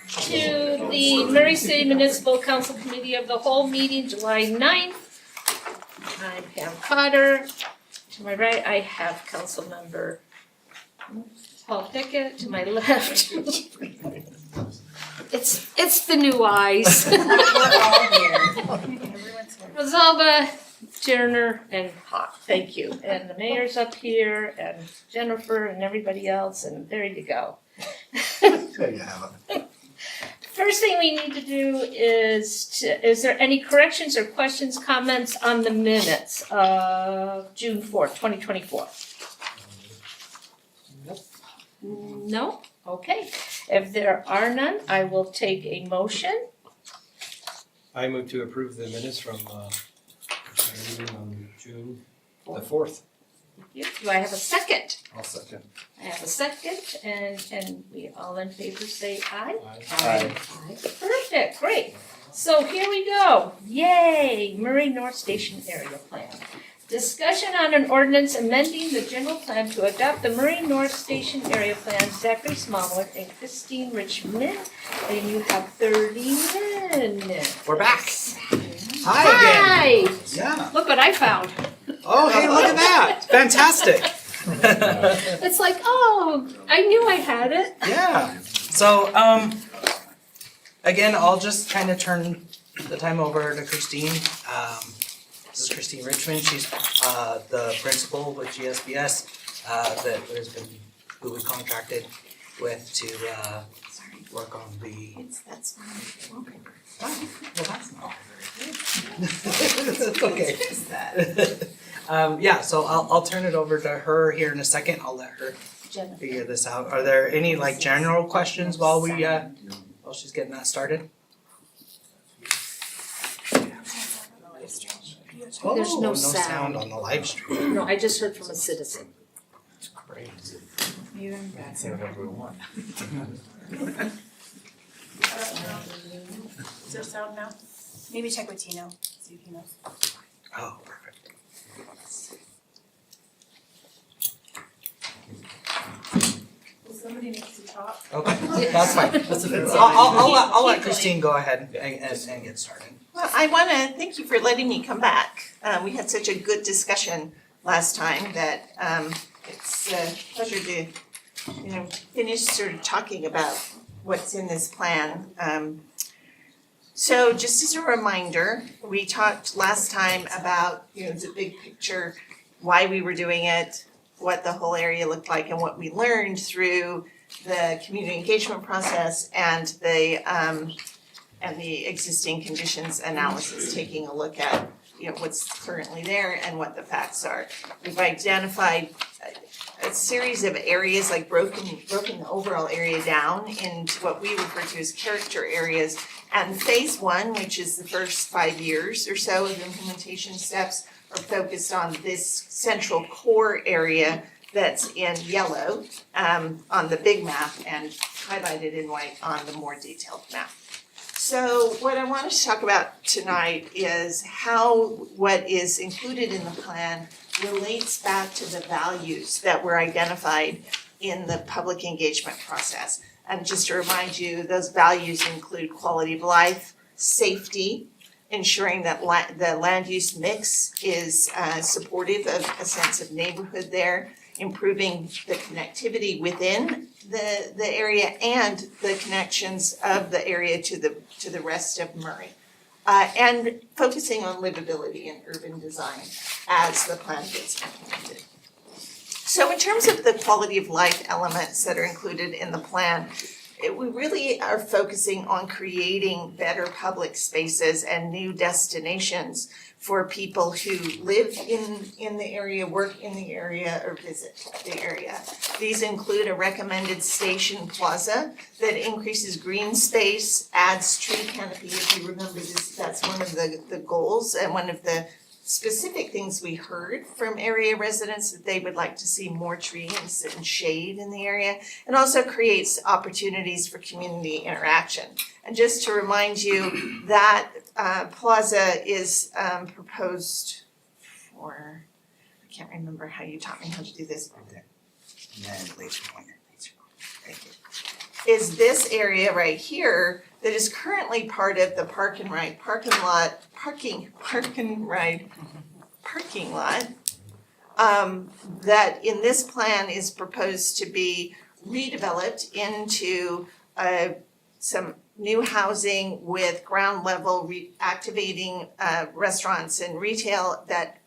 to the Murray City Municipal Council Committee of the Whole meeting, July 9th. I'm Pam Cotter. To my right, I have Councilmember Paul Pickett. To my left, it's the new eyes. We're all here. Everyone's here. Rosalba, Turner, and Hawk. Thank you. And the mayor's up here, and Jennifer, and everybody else, and there you go. There you have it. First thing we need to do is there any corrections or questions, comments on the minutes of June 4th, 2024? No? Okay. If there are none, I will take a motion. I move to approve the minutes from our meeting on June the 4th. Do I have a second? I'll second. I have a second, and we all in favor say aye? Aye. Perfect, great. So here we go. Yay, Murray North Station Area Plan. Discussion on an ordinance amending the general plan to adopt the Murray North Station Area Plan. Zachary Smallwood and Christine Richmond, and you have 30 minutes. We're back. Hi again. Hi! Yeah. Look what I found. Oh, hey, look at that. Fantastic. It's like, oh, I knew I had it. Yeah. So, again, I'll just kind of turn the time over to Christine. This is Christine Richmond. She's the principal with GSBS that has been who we contracted with to work on the. That's fine. Oh, well, that's not very okay. Fix that. Yeah, so I'll turn it over to her here in a second. I'll let her figure this out. Are there any like general questions while she's getting that started? There's no sound on the live stream. No, I just heard from a citizen. Great. You and Brad. Say whatever we want. Is there sound now? Maybe check with Tino, see if he knows. Oh, perfect. Well, somebody needs to talk. Okay, that's fine. I'll let Christine go ahead and get started. Well, I want to thank you for letting me come back. We had such a good discussion last time that it's a pleasure to, finish sort of talking about what's in this plan. So just as a reminder, we talked last time about, the big picture, why we were doing it, what the whole area looked like, and what we learned through the community engagement process and the existing conditions analysis, taking a look at, what's currently there and what the facts are. We've identified a series of areas, like broken the overall area down into what we refer to as character areas. And phase one, which is the first 5 years or so of implementation steps, are focused on this central core area that's in yellow on the big map and highlighted in white on the more detailed map. So what I wanted to talk about tonight is how what is included in the plan relates back to the values that were identified in the public engagement process. And just to remind you, those values include quality of life, safety, ensuring that the land use mix is supportive of a sense of neighborhood there, improving the connectivity within the area and the connections of the area to the rest of Murray. And focusing on livability and urban design as the plan gets implemented. So in terms of the quality of life elements that are included in the plan, we really are focusing on creating better public spaces and new destinations for people who live in the area, work in the area, or visit the area. These include a recommended station plaza that increases green space, adds tree canopy. If you remember this, that's one of the goals and one of the specific things we heard from area residents, that they would like to see more trees and shade in the area, and also creates opportunities for community interaction. And just to remind you, that plaza is proposed for, I can't remember how you taught me how to do this. And then laser pointer. Thank you. is this area right here that is currently part of the parking lot. That in this plan is proposed to be redeveloped into some new housing with ground level reactivating restaurants and retail that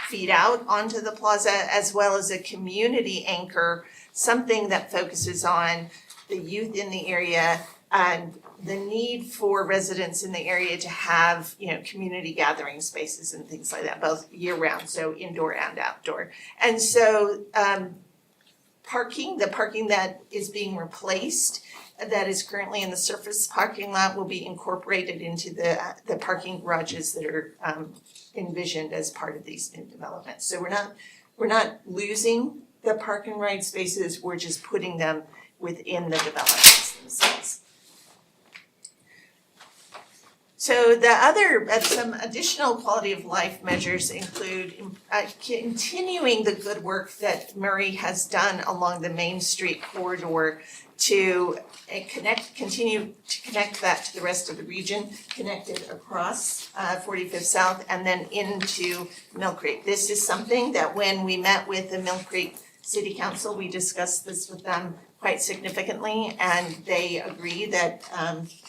feed out onto the plaza, as well as a community anchor, something that focuses on the youth in the area and the need for residents in the area to have, community gathering spaces and things like that, both year round, so indoor and outdoor. And so the parking that is being replaced, that is currently in the surface parking lot, will be incorporated into the parking garages that are envisioned as part of these new developments. So we're not losing the park and ride spaces, we're just putting them within the developments themselves. So some additional quality of life measures include continuing the good work that Murray has done along the Main Street corridor to continue to connect that to the rest of the region, connected across 45th South and then into Mill Creek. This is something that when we met with the Mill Creek City Council, we discussed this with them quite significantly, and they agree that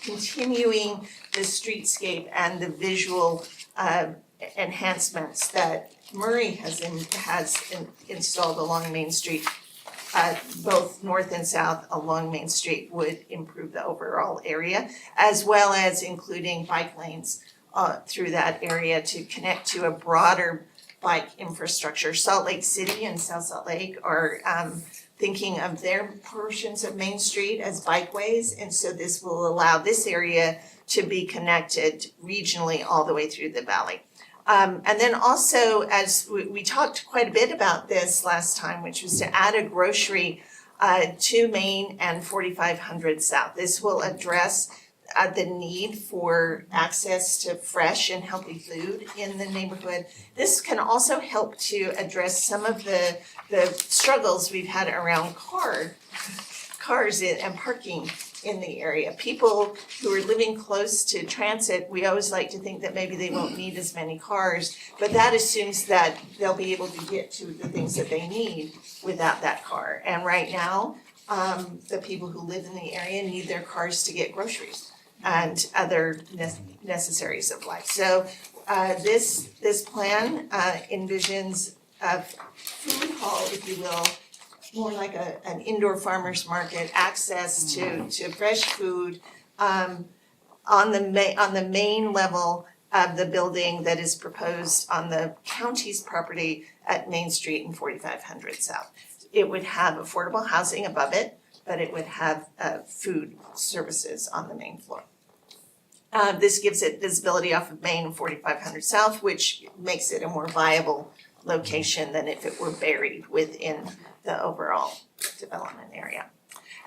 continuing the streetscape and the visual enhancements that Murray has installed along Main Street, both north and south along Main Street, would improve the overall area, as well as including bike lanes through that area to connect to a broader bike infrastructure. Salt Lake City and South Salt Lake are thinking of their portions of Main Street as bikeways, and so this will allow this area to be connected regionally all the way through the valley. And then also, as we talked quite a bit about this last time, which was to add a grocery to Main and 4500 South. This will address the need for access to fresh and healthy food in the neighborhood. This can also help to address some of the struggles we've had around cars and parking in the area. People who are living close to transit, we always like to think that maybe they won't need as many cars, but that assumes that they'll be able to get to the things that they need without that car. And right now, the people who live in the area need their cars to get groceries and other necessaries of life. So this plan envisions a food hall, if you will, more like an indoor farmer's market, access to fresh food on the main level of the building that is proposed on the county's property at Main Street and 4500 South. It would have affordable housing above it, but it would have food services on the main floor. This gives it visibility off of Main and 4500 South, which makes it a more viable location than if it were buried within the overall development area.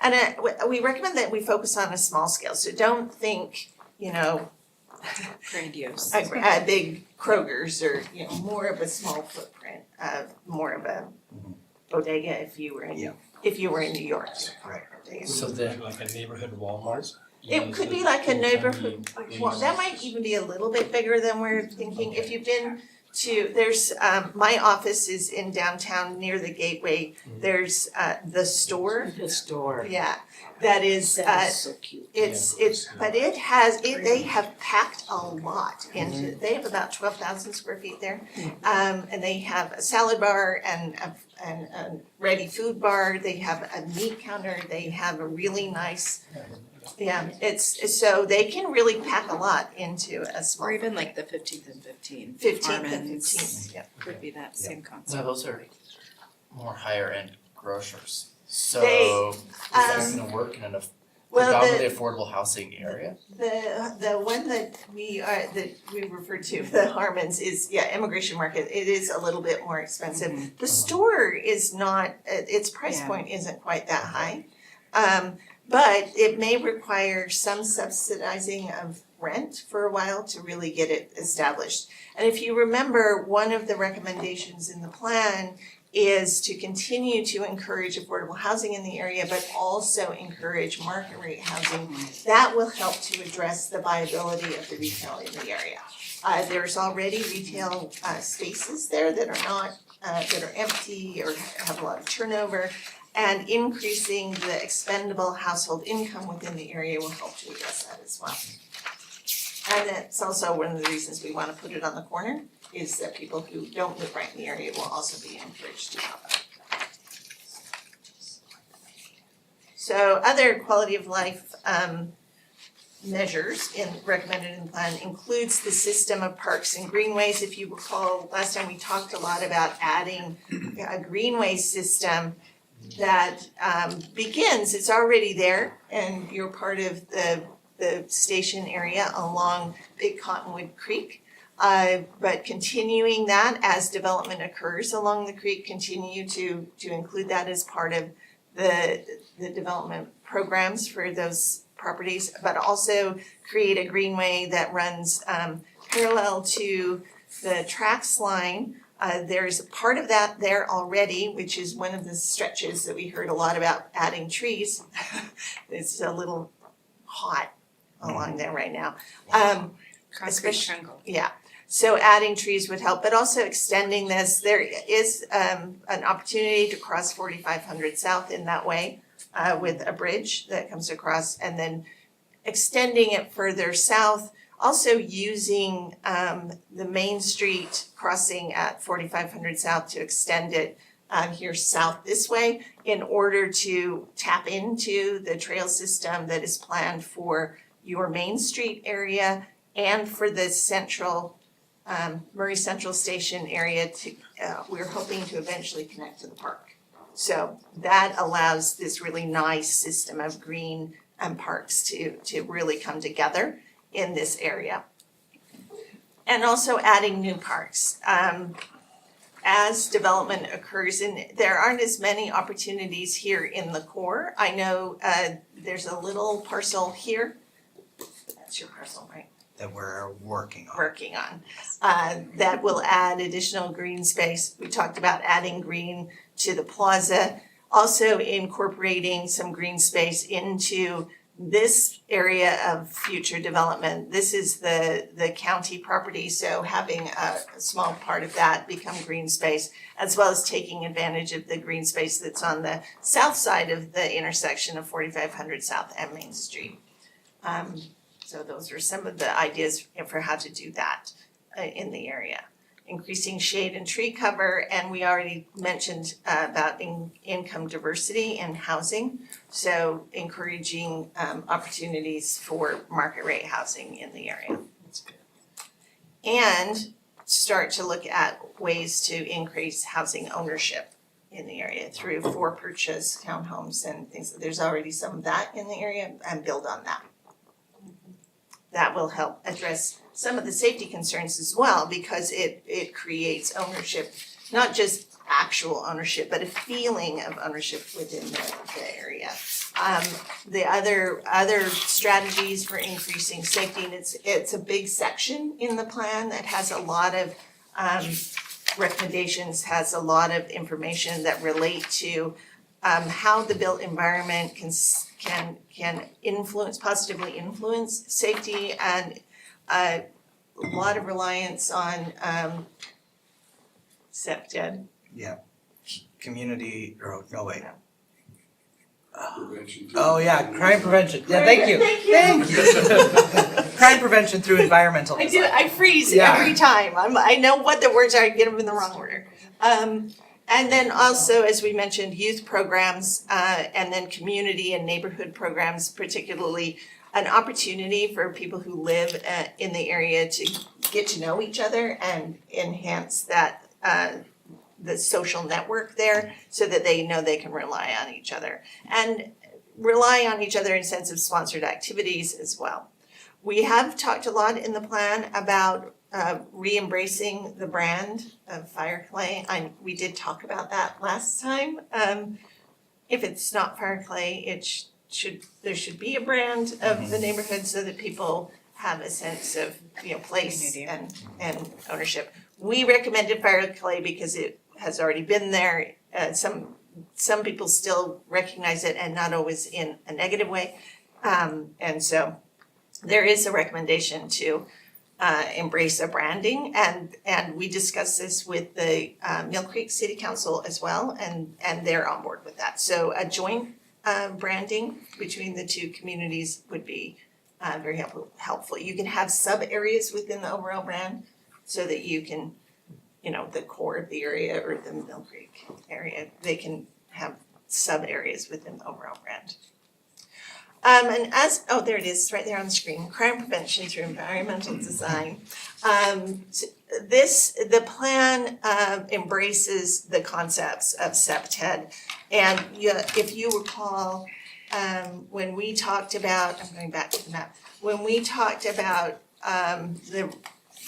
And we recommend that we focus on a small scale, so don't think, Grandiose. a big Kroger's or, more of a small footprint, more of a bodega if you were in New York. Right. Bodega. So then like a neighborhood Walmart? It could be like a neighborhood, well, that might even be a little bit bigger than we're thinking. If you've been there's, my office is in downtown near the Gateway. There's the store. The store. Yeah, that is, That is so cute. but they have packed a lot into, they have about 12,000 square feet there. And they have a salad bar and a ready food bar, they have a meat counter, they have a really nice, so they can really pack a lot into a small. Or even like the 15th and 15th. 15th and Harmons 15th, yeah. Could be that same No, concept. those are more higher end grocers. So They, is that gonna work in a Well, predominantly affordable housing area? The one that we refer to, the Harmons, is, Immigration Market. It is a little bit more expensive. The store is not, its price point isn't quite that high. But it may require some subsidizing of rent for a while to really get it established. And if you remember, one of the recommendations in the plan is to continue to encourage affordable housing in the area, but also encourage market rate housing. That will help to address the viability of the retail in the area. There's already retail spaces there that are not, that are empty or have a lot of turnover. And increasing the expendable household income within the area will help to address that as well. And that's also one of the reasons we wanna put it on the corner, is that people who don't live right in the area will also be encouraged to have it. So other quality of life measures recommended in the plan includes the system of parks and greenways. If you recall, last time we talked a lot about adding a greenway system that begins, it's already there, and you're part of the station area along Big Cottonwood Creek. But continuing that as development occurs along the creek, continue to include that as part of the development programs for those properties, but also create a greenway that runs parallel to the tracks line. There's a part of that there already, which is one of the stretches that we heard a lot about adding trees. It's a little hot along there right now. Especially, yeah. So adding trees would help, but also extending this. There is an opportunity to cross 4500 South in that way with a bridge that comes across, and then extending it further south. Also using the Main Street crossing at 4500 South to extend it here south this way in order to tap into the trail system that is planned for your Main Street area and for the central Murray Central Station area. We're hoping to eventually connect to the park. So that allows this really nice system of green and parks to really come together in this area. And also adding new parks. As development occurs, and there aren't as many opportunities here in the core. I know there's a little parcel here. That's your parcel, right? That we're working on. That will add additional green space. We talked about adding green to the plaza, also incorporating some green space into this area of future development. This is the county property, so having a small part of that become green space, as well as taking advantage of the green space that's on the south side of the intersection of 4500 South and Main Street. So those are some of the ideas for how to do that in the area. Increasing shade and tree cover, and we already mentioned about income diversity and housing. So encouraging opportunities for market rate housing in the area. And start to look at ways to increase housing ownership in the area through for purchase townhomes and things. There's already some of that in the area, and build on that. That will help address some of the safety concerns as well, because it creates ownership, not just actual ownership, but a feeling of ownership within the area. The other strategies for increasing safety, and it's a big section in the plan that has a lot of recommendations, has a lot of information that relate to how the built environment can positively influence safety, and a lot of reliance on CEPTED. Yeah. Community, or no wait. Prevention. Oh yeah, crime prevention. Yeah, thank you. Thank you. Crime prevention through environmental design. I freeze Yeah. every time. I know what the words are, I get them in the wrong order. And then also, as we mentioned, youth programs, and then community and neighborhood programs, particularly an opportunity for people who live in the area to get to know each other and enhance that, the social network there, so that they know they can rely on each other. And rely on each other in sense of sponsored activities as well. We have talked a lot in the plan about re-embracing the brand of Fire Clay. We did talk about that last time. If it's not Fire Clay, there should be a brand of the neighborhood so that people have a sense of, place and ownership. We recommended Fire Clay because it has already been there. Some people still recognize it and not always in a negative way. And so there is a recommendation to embrace a branding, and we discussed this with the Mill Creek City Council as well, and they're on board with that. So a joint branding between the two communities would be very helpful. You can have sub areas within the overall brand so that you can, the core of the area or the Mill Creek area, they can have sub areas within the overall brand. And there it is, right there on the screen, crime prevention through environmental design. The plan embraces the concepts of CPTED. And if you recall, when we talked about, I'm going back to the map, when we talked about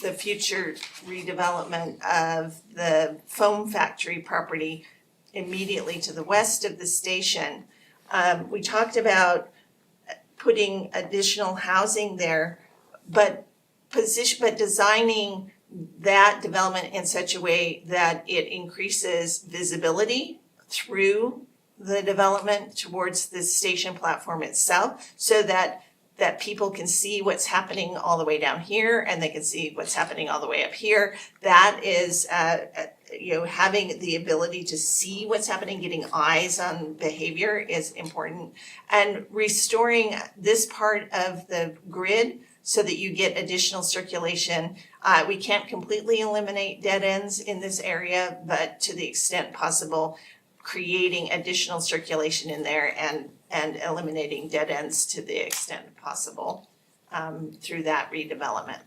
the future redevelopment of the foam factory property immediately to the west of the station, we talked about putting additional housing there, but designing that development in such a way that it increases visibility through the development towards the station platform itself, so that people can see what's happening all the way down here and they can see what's happening all the way up here. That is, having the ability to see what's happening, getting eyes on behavior is important. And restoring this part of the grid so that you get additional circulation. We can't completely eliminate dead ends in this area, but to the extent possible, creating additional circulation in there and eliminating dead ends to the extent possible through that redevelopment.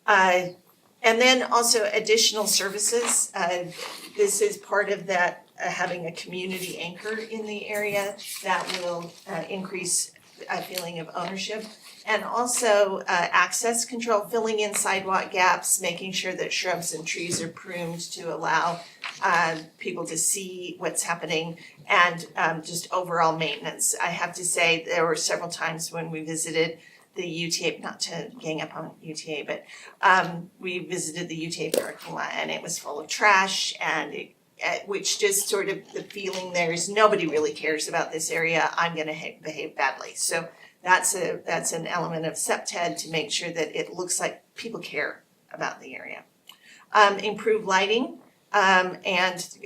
And then also additional services. This is part of that, having a community anchor in the area that will increase a feeling of ownership. And also access control, filling in sidewalk gaps, making sure that shrubs and trees are pruned to allow people to see what's happening, and just overall maintenance. I have to say there were several times when we visited the UTA, not to gang up on UTA, but we visited the UTA parking lot and it was full of trash, and which just sort of the feeling there is nobody really cares about this area, I'm gonna behave badly. So that's an element of CPTED to make sure that it looks like people care about the area. Improve lighting and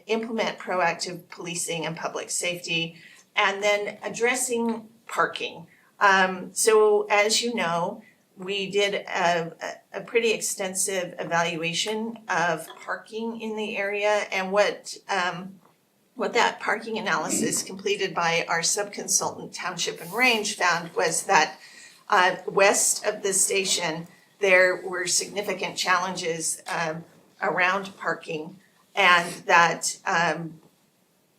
implement proactive policing and public safety, and then addressing parking. So as you know, we did a pretty extensive evaluation of parking in the area, and what that parking analysis completed by our subconsultant Township and Range found was that west of the station, there were significant challenges around parking, and that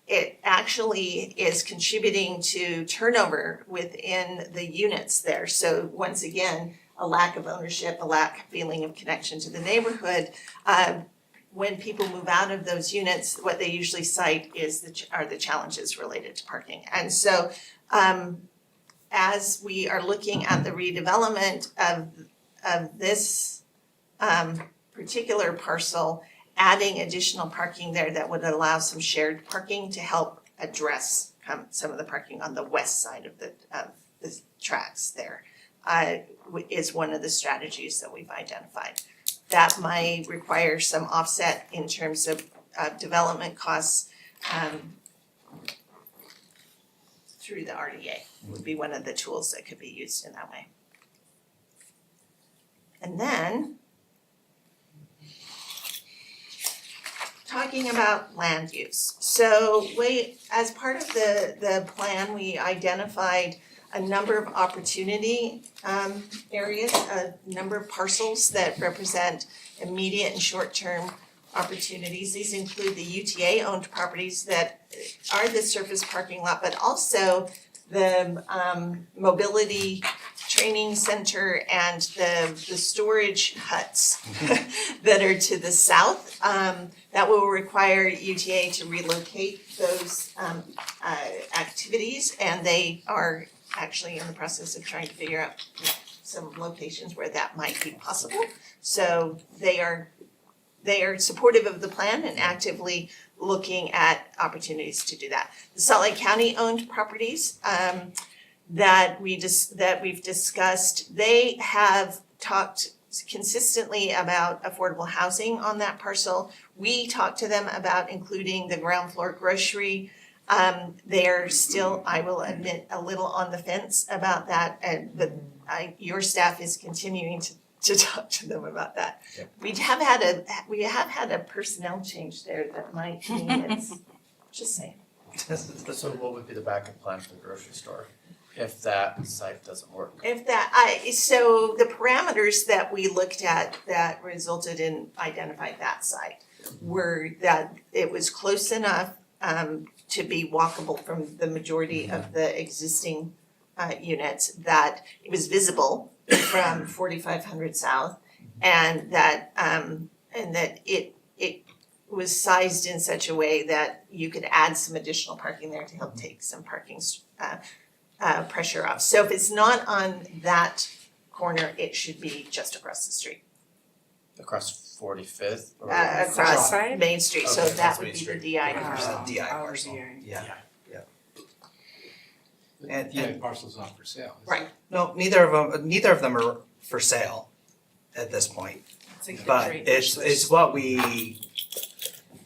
it actually is contributing to turnover within the units there. So once again, a lack of ownership, a lack of feeling of connection to the neighborhood. When people move out of those units, what they usually cite are the challenges related to parking. And so as we are looking at the redevelopment of this particular parcel, adding additional parking there that would allow some shared parking to help address some of the parking on the west side of the tracks there is one of the strategies that we've identified. That might require some offset in terms of development costs through the RDA would be one of the tools that could be used in that way. And then talking about land use. So as part of the plan, we identified a number of opportunity areas, a number of parcels that represent immediate and short-term opportunities. These include the UTA-owned properties that are the surface parking lot, but also the mobility training center and the storage huts that are to the south. That will require UTA to relocate those activities, and they are actually in the process of trying to figure out some locations where that might be possible. So they are they are supportive of the plan and actively looking at opportunities to do that. The Salt Lake County owned properties that we've discussed, they have talked consistently about affordable housing on that parcel. We talked to them about including the ground floor grocery. They're still, I will admit, a little on the fence about that, but your staff is continuing to talk to them about that. Yep. We have had a personnel change there that might mean it's, just saying. So what would be the backup plan for the grocery store if that site doesn't work? So the parameters that we looked at that resulted in identifying that site were that it was close enough to be walkable from the majority of the existing units, that it was visible from 4500 South, and that it was sized in such a way that you could add some additional parking there to help take some parking pressure off. So if it's not on that corner, it should be just across the street, Across 45th or? across Side? Main Street, so Okay, that that's would Main be the Street. DI There's parcel. a DI parcel, yeah. And- The DI parcel's not for sale, is it? Right. No, neither of them are for sale at this point. It's like the But great it's wish list.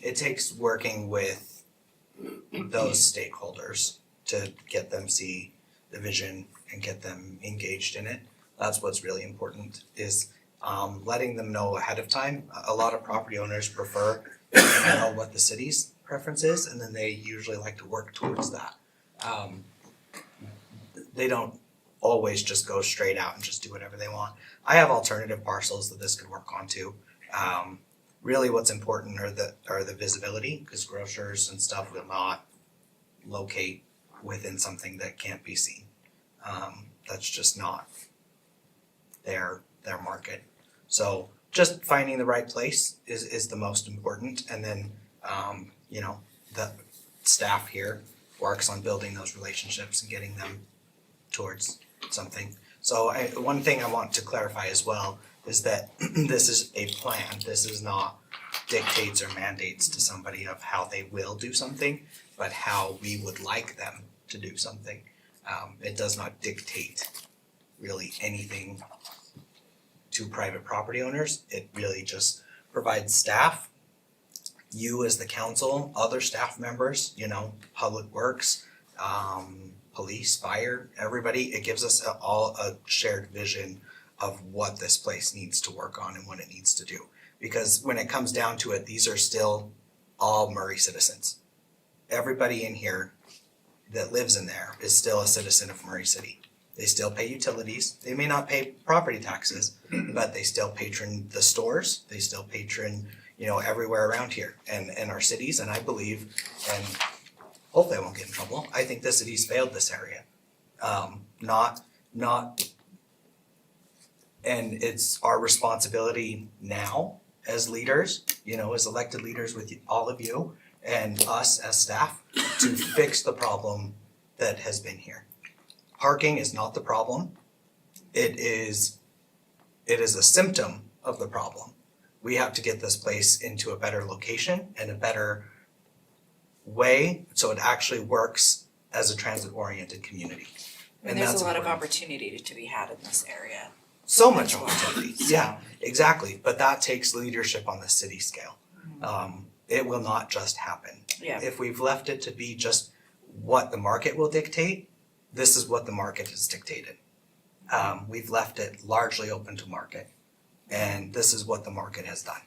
it takes working with those stakeholders to get them see the vision and get them engaged in it. That's what's really important, is letting them know ahead of time. A lot of property owners prefer to know what the city's preference is, and then they usually like to work towards that. They don't always just go straight out and just do whatever they want. I have alternative parcels that this could work on too. Really what's important are the visibility, because grocers and stuff will not locate within something that can't be seen. That's just not their market. So just finding the right place is the most important, and then the staff here works on building those relationships and getting them towards something. So one thing I want to clarify as well is that this is a plan. This is not dictates or mandates to somebody of how they will do something, but how we would like them to do something. It does not dictate really anything to private property owners. It really just provides staff, you as the council, other staff members, public works, police, fire, everybody. It gives us all a shared vision of what this place needs to work on and what it needs to do. Because when it comes down to it, these are still all Murray citizens. Everybody in here that lives in there is still a citizen of Murray City. They still pay utilities. They may not pay property taxes, but they still patron the stores. They still patron, everywhere around here and our cities. And I believe, and hopefully I won't get in trouble, I think the city's failed this area. And it's our responsibility now as leaders, as elected leaders with all of you and us as staff, to fix the problem that has been here. Parking is not the problem. It is a symptom of the problem. We have to get this place into a better location and a better way so it actually works as a transit-oriented community. And there's that's a lot of important. opportunity to be had in this area. So much opportunity, yeah, exactly, but that takes leadership on the city scale. It will not just happen. Yeah. If we've left it to be just what the market will dictate, this is what the market has dictated. We've left it largely open to market, and this is what the market has done.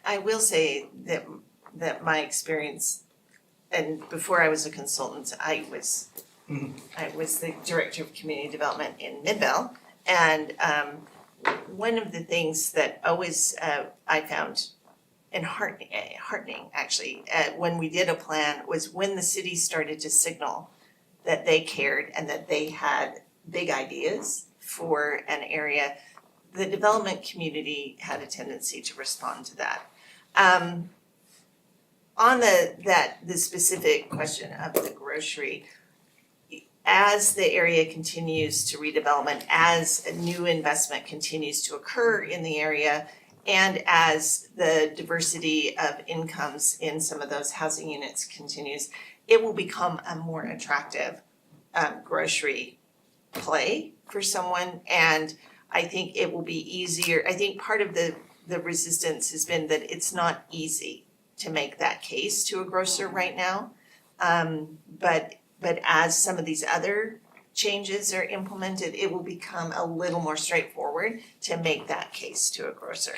I will say that my experience, and before I was a consultant, I was the director of community development in Midvale, and one of the things that always I found heartening actually when we did a plan was when the city started to signal that they cared and that they had big ideas for an area. The development community had a tendency to respond to that. On the specific question of the grocery, as the area continues to redevelopment, as a new investment continues to occur in the area, and as the diversity of incomes in some of those housing units continues, it will become a more attractive grocery play for someone, and I think it will be easier. I think part of the resistance has been that it's not easy to make that case to a grocer right now. But as some of these other changes are implemented, it will become a little more straightforward to make that case to a grocer.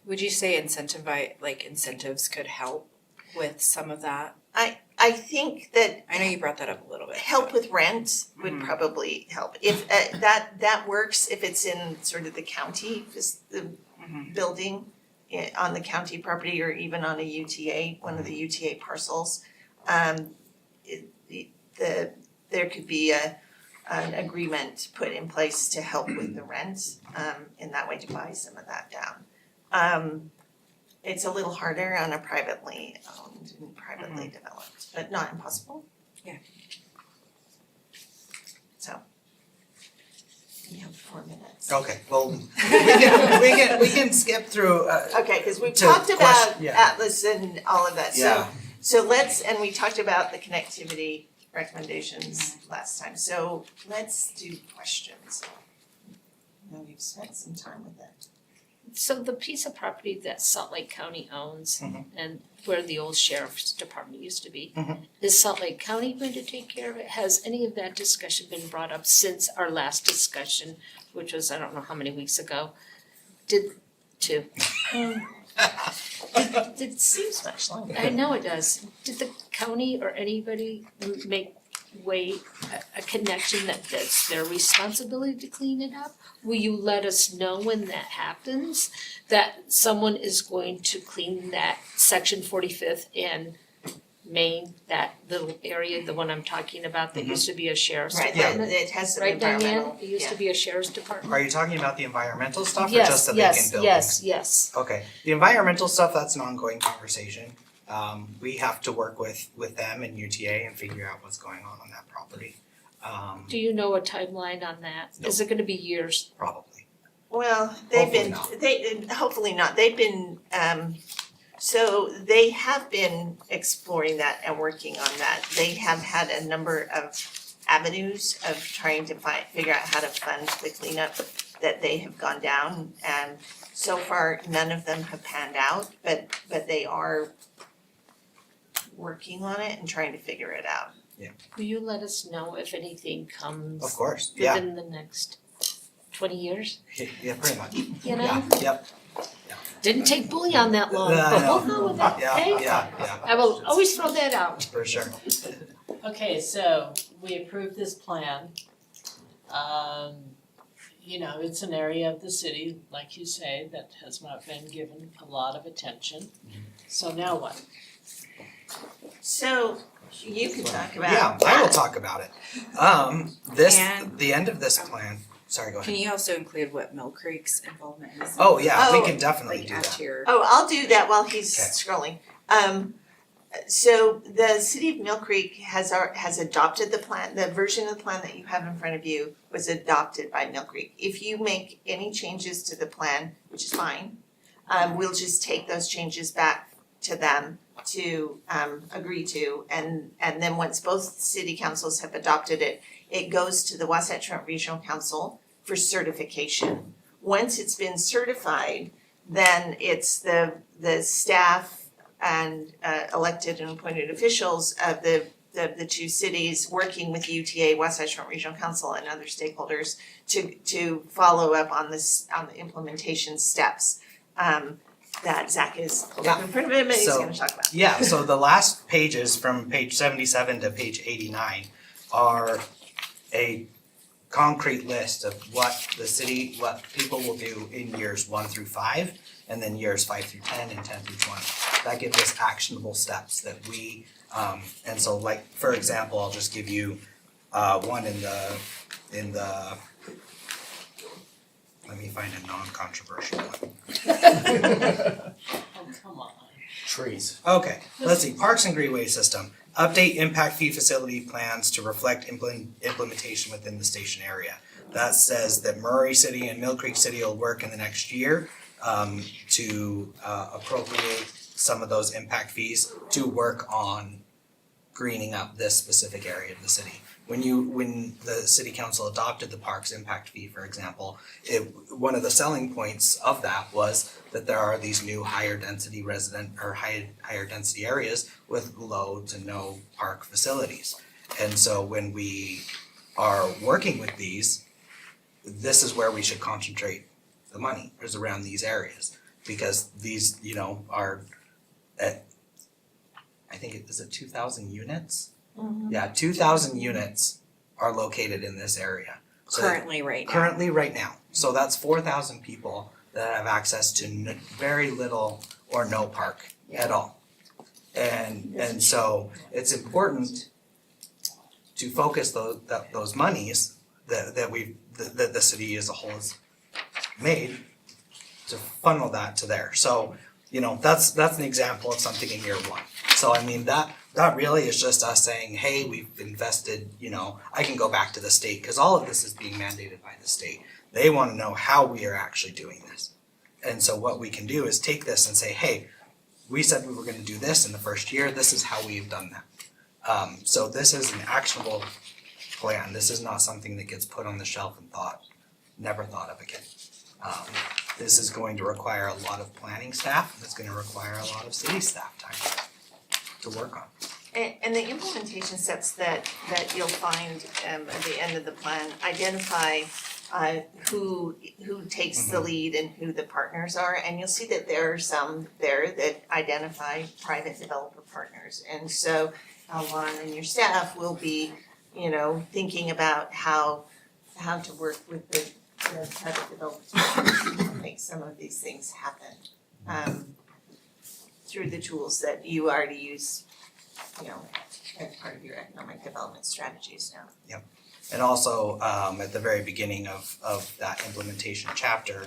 Would you say incentives could help with some of that? I think that I know you brought that up a little bit. help with rent would Mhm. probably help. If that works, if it's in sort of the county, just the Mhm. building on the county property or even on a UTA, one of the UTA parcels. There could be an agreement put in place to help with the rent, in that way to buy some of that down. It's a little harder on a privately owned and privately developed, but not impossible. Yeah. So. We have 4 minutes. Okay, well, we can skip through, Okay, cause we've To talked about question- yeah. Atlas and all of that, yeah. so and we talked about the connectivity recommendations last time, so let's do questions. Now we've spent some time with it. So the piece of property that Salt Lake County owns Mhm. and where the old sheriff's department used to be, Mhm. is Salt Lake County going to take care of it? Has any of that discussion been brought up since our last discussion, which was, I don't know how many weeks ago? Two. It seems much longer. I know it does. Did the county or anybody make a connection that that's their responsibility to clean it up? Will you let us know when that happens, that someone is going to clean that section 45th in Maine, that little area, the one I'm talking about, that used to be a sheriff's Right, department? it has some Right, Diane? environmental, It used to be a sheriff's department? Are you talking about the environmental stuff or just the vacant buildings? Yes. Okay, the environmental stuff, that's an ongoing conversation. We have to work with them and UTA and figure out what's going on that property. Do you know a timeline on that? No. Is it gonna be years? Probably. Well, they've been, hopefully not, they've been, so they have been exploring that and working on that. They have had a number of avenues of trying to figure out how to fund the cleanup that they have gone down, and so far, none of them have panned out, but they are working on it and trying to figure it out. Will you let us know if anything comes Of course, yeah, within the next 20 years? yeah, pretty much. You know? Yeah, yep, Didn't take bully on that long, I but know. we'll go with that, yeah, okay? yeah, I will always throw that out. for sure. Okay, so we approved this plan. It's an area of the city, like you say, that has not been given a lot of attention. So now what? So you can talk about Yeah, that. I will talk about it. And- The end of this plan, sorry, go Can ahead. you also include what Mill Creek's involvement is? Oh, yeah, we Oh, can definitely Like do add that. to your. Oh, I'll do that while he's Okay. scrolling. So the city of Mill Creek has adopted the plan, the version of the plan that you have in front of you was adopted by Mill Creek. If you make any changes to the plan, which is fine, we'll just take those changes back to them to agree to, and then once both city councils have adopted it, it goes to the Wasatch Front Regional Council for certification. Once it's been certified, then it's the staff and elected and appointed officials of the two cities working with UTA, Wasatch Front Regional Council, and other stakeholders to follow up on the implementation steps that Zach is pulled up in front of him and he's So- gonna talk about. Yeah, so the last pages from page 77 to page 89 are a concrete list of what people will do in years 1 through 5, and then years 5 through 10 and 10 through 20. That gives us actionable steps that we, and so like, for example, I'll just give you one in the let me find a non-controversial one. Oh, come on. Trees. Okay, let's see, Parks and Greenway System, update impact fee facility plans to reflect implementation within the station area. That says that Murray City and Mill Creek City will work in the next year to appropriate some of those impact fees to work on greening up this specific area of the city. When the city council adopted the parks impact fee, for example, one of the selling points of that was that there are these new higher density higher density areas with low to no park facilities. And so when we are working with these, this is where we should concentrate the money, is around these areas. Because these, are at, I think is it 2,000 units? Yeah, 2,000 units are located in this area. So Currently right now. Currently right now. So that's 4,000 people that have access to very little or no park at all. And so it's important to focus those monies that the city as a whole has made to funnel that to there. So, that's an example of something in year one. So I mean, that really is just us saying, hey, we've invested, I can go back to the state, because all of this is being mandated by the state. They want to know how we are actually doing this. And so what we can do is take this and say, hey, we said we were going to do this in the first year, this is how we've done that. So this is an actionable plan. This is not something that gets put on the shelf and never thought of again. This is going to require a lot of planning staff, and it's going to require a lot of city staff time to work on. And the implementation steps that you'll find at the end of the plan identify who takes the lead and who the partners are, and you'll see that there are some there that identify private developer partners. And so Lauren and your staff will be, thinking about how to work with the private developers to make some of these things happen. Through the tools that you already use, as part of your economic development strategies now. And also, at the very beginning of that implementation chapter,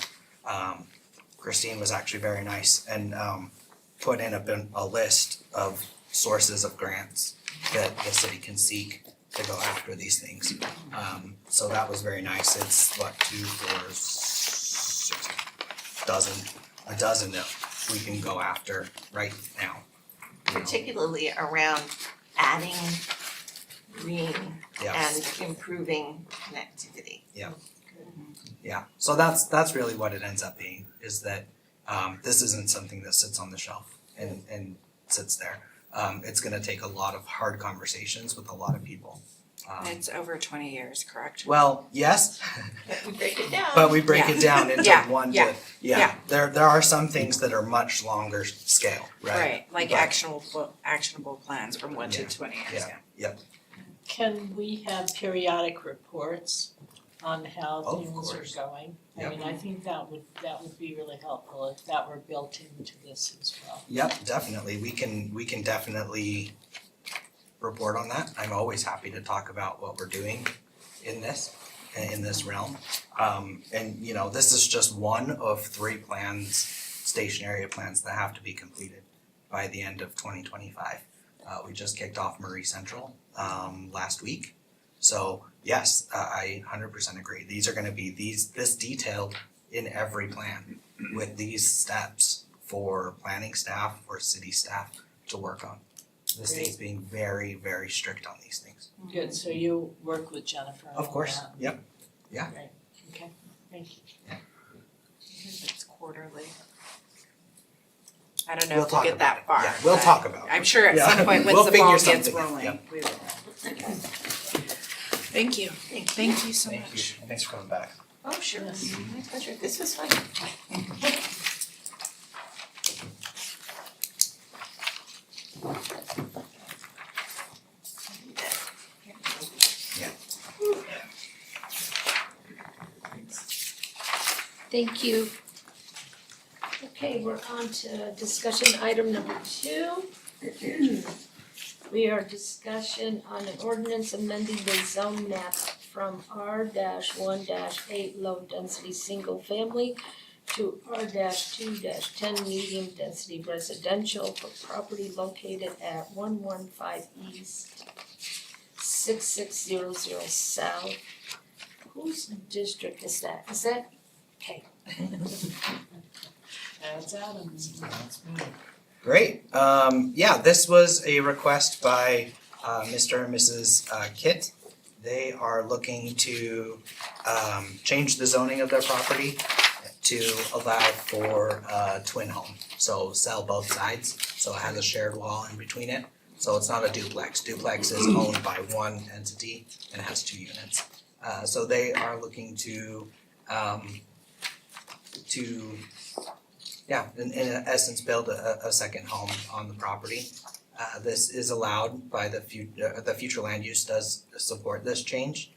Christine was actually very nice and put in a list of sources of grants that the city can seek to go after these things. So that was very nice. It's 2, 4, 6, a dozen that we can go after right now. Particularly around adding green Yes. and improving connectivity. Yeah, so that's really what it ends up being, is that this isn't something that sits on the shelf and sits there. It's gonna take a lot of hard conversations with a lot of people. It's over 20 years, correct? Well, yes, But we break it down. but we break it down into Yeah, one yeah, yeah. There are some things that are much longer scale, right? Like But- actionable plans from 1 to 20 years, Yeah, yep, Can we have periodic reports on how Of things course. are going? Yep. I mean, I think that would be really helpful if that were built into this as well. yep, definitely. We can definitely report on that. I'm always happy to talk about what we're doing in this realm. And this is just one of 3 plans, station area plans that have to be completed by the end of 2025. We just kicked off Murray Central last week. So yes, I 100% agree. These are gonna be this detailed in every plan with these steps for planning staff, for city staff to work on. The state's being very, very strict on these things. Good, so you work with Jennifer on Of course, that. yep. Yeah. Great, okay, thank you. It's quarterly. I don't know We'll if we'll talk get about that it. far. Yeah, we'll but talk about it. I'm sure at Yeah. some point, We'll once the figure ball gets something out, rolling, yep. we will. Thank you. Thank you so Thank much. you, thanks for coming back. Oh, sure, Yes. my pleasure, this was fun. Thank you. Okay, we're on to discussion item number 2. We are discussion on an ordinance amending the zone map from R-1-8 low density single family to R-2-10 medium density residential for property located at 115 East, 6600 South. Whose district is that? Is that, okay. That's Adams. Great. Yeah, this was a request by Mr. and Mrs. Kitt. They are looking to change the zoning of their property to allow for a twin home. So sell both sides, so it has a shared wall in between it. So it's not a duplex. Duplex is owned by one entity and has 2 units. So they are looking to in essence, build a second home on the property. This is allowed by the future land use does support this change.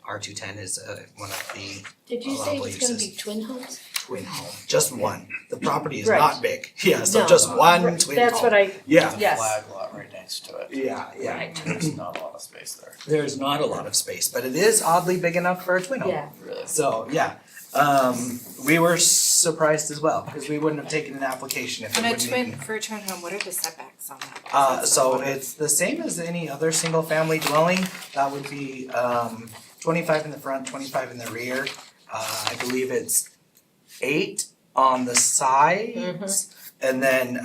R210 is one of the Did you say allowable it's gonna uses. be twin homes? Twin home, just one. The property is Right. not big, yeah, so No. just one twin home. That's what I, Yeah, yes. Flag lot right next to it. yeah, yeah. Right. There's not a lot of space there, There's not a lot of space, but it is oddly big enough for a twin home. Yeah, really. So, yeah, we were surprised as well, because we wouldn't have taken an application if it On a wouldn't even. for a twin home, what are the setbacks on that? So it's the same as any other single family dwelling, that would be 25 in the front, 25 in the rear. I believe it's 8 on the sides. And then,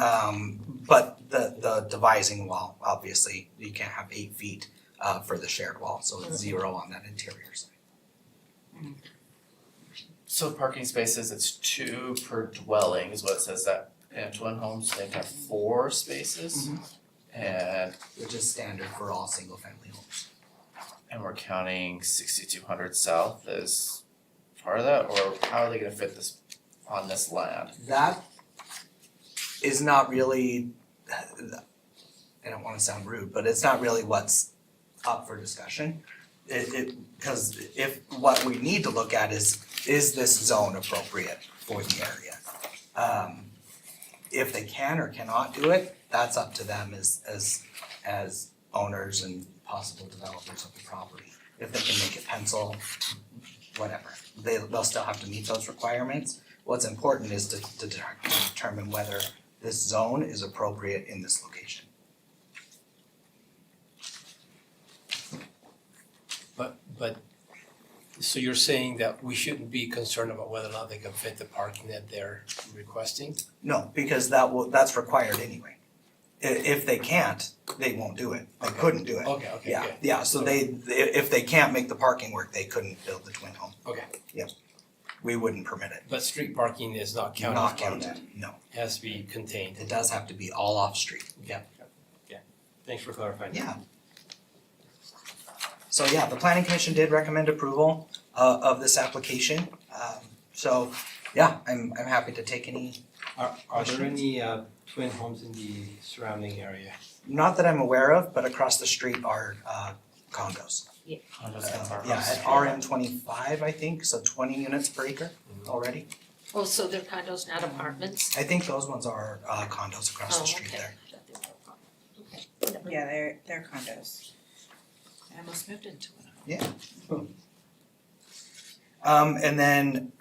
but the divising wall, obviously, you can't have 8 feet for the shared wall, so it's 0 on that interior side. So parking spaces, it's 2 per dwelling is what it says, that in twin homes, they have 4 spaces. And Which is standard for all single family homes. we're counting 6200 south as part of that, or how are they gonna fit this on this land? That is not really, I don't wanna sound rude, but it's not really what's up for discussion. Cause if, what we need to look at is this zone appropriate for the area? If they can or cannot do it, that's up to them as owners and possible developers of the property. If they can make it pencil, whatever, they'll still have to meet those requirements. What's important is to determine whether this zone is appropriate in this location. But, so you're saying that we shouldn't be concerned about whether or not they can fit the parking that they're requesting? No, because that's required anyway. If they can't, they won't do it, they couldn't do it. Okay, okay, Yeah, good. yeah, so if they can't make the parking work, they couldn't build the twin home. Okay. Yep, we wouldn't permit it. But street parking is not counted as Not part of that. counted, no, It has to be contained. it does have to be all off street. Thanks for clarifying. Yeah. So yeah, the planning commission did recommend approval of this application. So yeah, I'm happy to take any, Are there any twin homes in the surrounding area? not that I'm aware of, but across the street are condos. Condos and apartments? Yeah, at RM 25, I think, so 20 units per acre already. oh, so they're condos, not apartments? I think those ones are condos across the Oh, street okay. there. Thought they were apartments. Okay, whatever. Yeah, they're condos. I almost moved into one. And then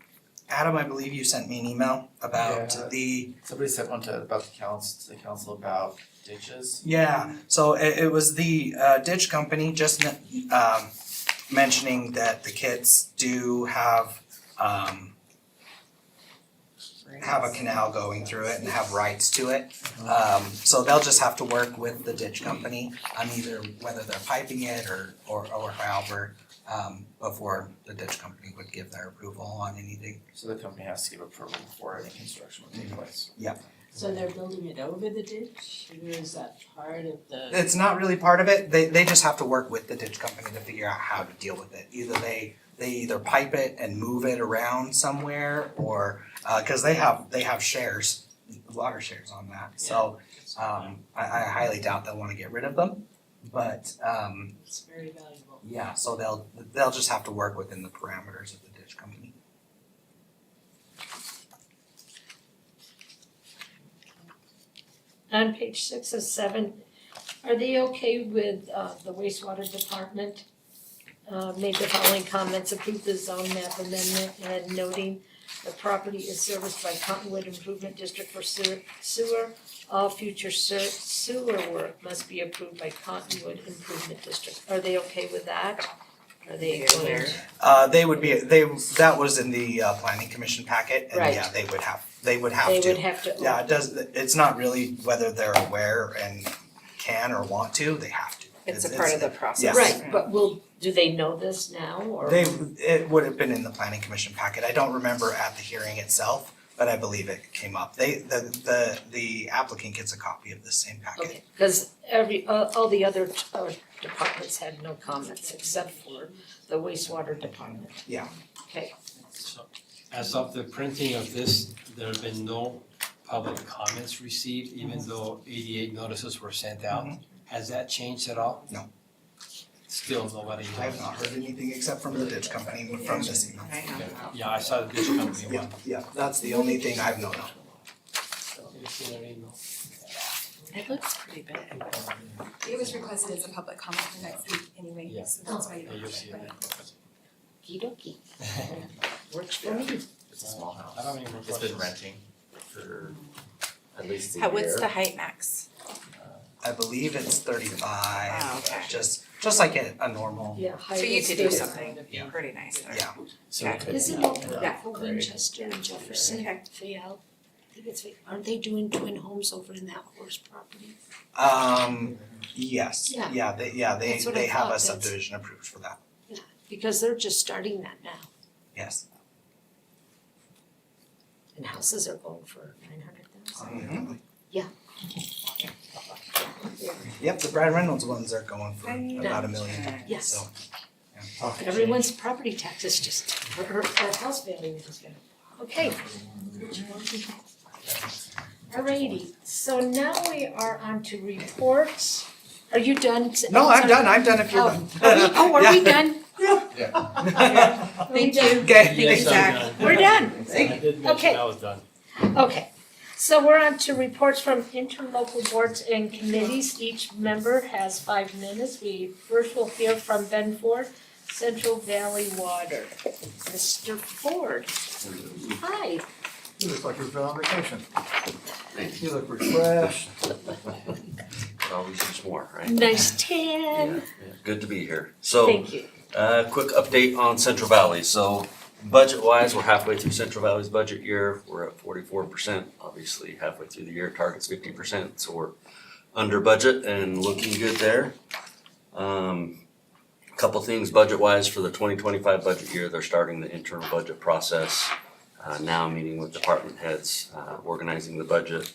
Adam, I believe you sent me an email about Yeah. the, Somebody sent one to the council about ditches. yeah, so it was the ditch company just mentioning that the kids do have a canal going through it and have rights to it. So they'll just have to work with the ditch company on either whether they're piping it or however, before the ditch company would give their approval on anything. So the company has to give approval before any construction will take place. So they're building it over the ditch, or is that part of the? It's not really part of it, they just have to work with the ditch company to figure out how to deal with it. Either they either pipe it and move it around somewhere or, cause they have shares, water shares on that, so I highly doubt they'll wanna get rid of them. But It's very valuable. yeah, so they'll just have to work within the parameters of the ditch company. On page 6 of 7, are they okay with the wastewater department? Made the following comments, approve the zone map amendment and noting the property is serviced by Cottonwood Improvement District for sewer. All future sewer work must be approved by Cottonwood Improvement District. Are they okay with that? Are they going? They would be, that was in the planning commission packet and Right. yeah, they would have They would have They to. would have to. Yeah, it's not really whether they're aware and can or want to, they have to. It's a part of the process. Yes. Right, but do they know this now or? It would have been in the planning commission packet. I don't remember at the hearing itself, but I believe it came up. The applicant gets a copy of the same packet. Okay, cause all the other departments had no comments except for the wastewater department. Yeah. Okay, So, as of the printing of this, there have been no public comments received, even though 88 notices were sent out. Has that changed at all? No. Still nobody knows? I have not heard anything except from the ditch company from this email. Yeah, I saw the dish company one. Yeah, that's the only thing I've known of. You seen their email? It looks pretty big. It was requested as a public comment for next week anyway, Yeah. so that's why you Yeah, don't you'll have see it, it. but- okey-dokey. Works for me. It's a small house. I don't even know. It's been renting for at least a year. What's the height max? I believe it's 35, Oh, okay. just like a normal, Yeah, So you could do high-risk something Yeah. pretty nice there. yeah. So we Okay. could. Isn't it for Winchester and Jefferson, Okay. Fayette? I think it's, aren't they doing twin homes over in that horse property? Yes, Yeah. they That's what I have thought, a subdivision approved for that, Because they're just starting that now, yes. and houses are going for 900,000. Mhm. Yeah. Yep, the Brad Reynolds ones are going for about $1 million, Yes. so. Everyone's property taxes just, or house value is gonna, okay. Alrighty, so now we are on to reports. Are you done? No, I'm done if you're done. Are we done? Thank you. Okay. Yes, I'm Zach. done. We're done. I did mention Okay. I was done. Okay, so we're on to reports from interlocal boards and committees. Each member has 5 minutes. We first will hear from Ben Ford, Central Valley Water. Mr. Ford. Hi. You look like you've been on vacation. You look refreshed. Always just more, right? Nice tan. Yeah, good to be here. So, Thank you. quick update on Central Valley. So, budget-wise, we're halfway through Central Valley's budget year. We're at 44%. Obviously, halfway through the year, target's 50%. So we're under budget and looking good there. Couple things budget-wise for the 2025 budget year. They're starting the internal budget process. Now meeting with department heads, organizing the budget.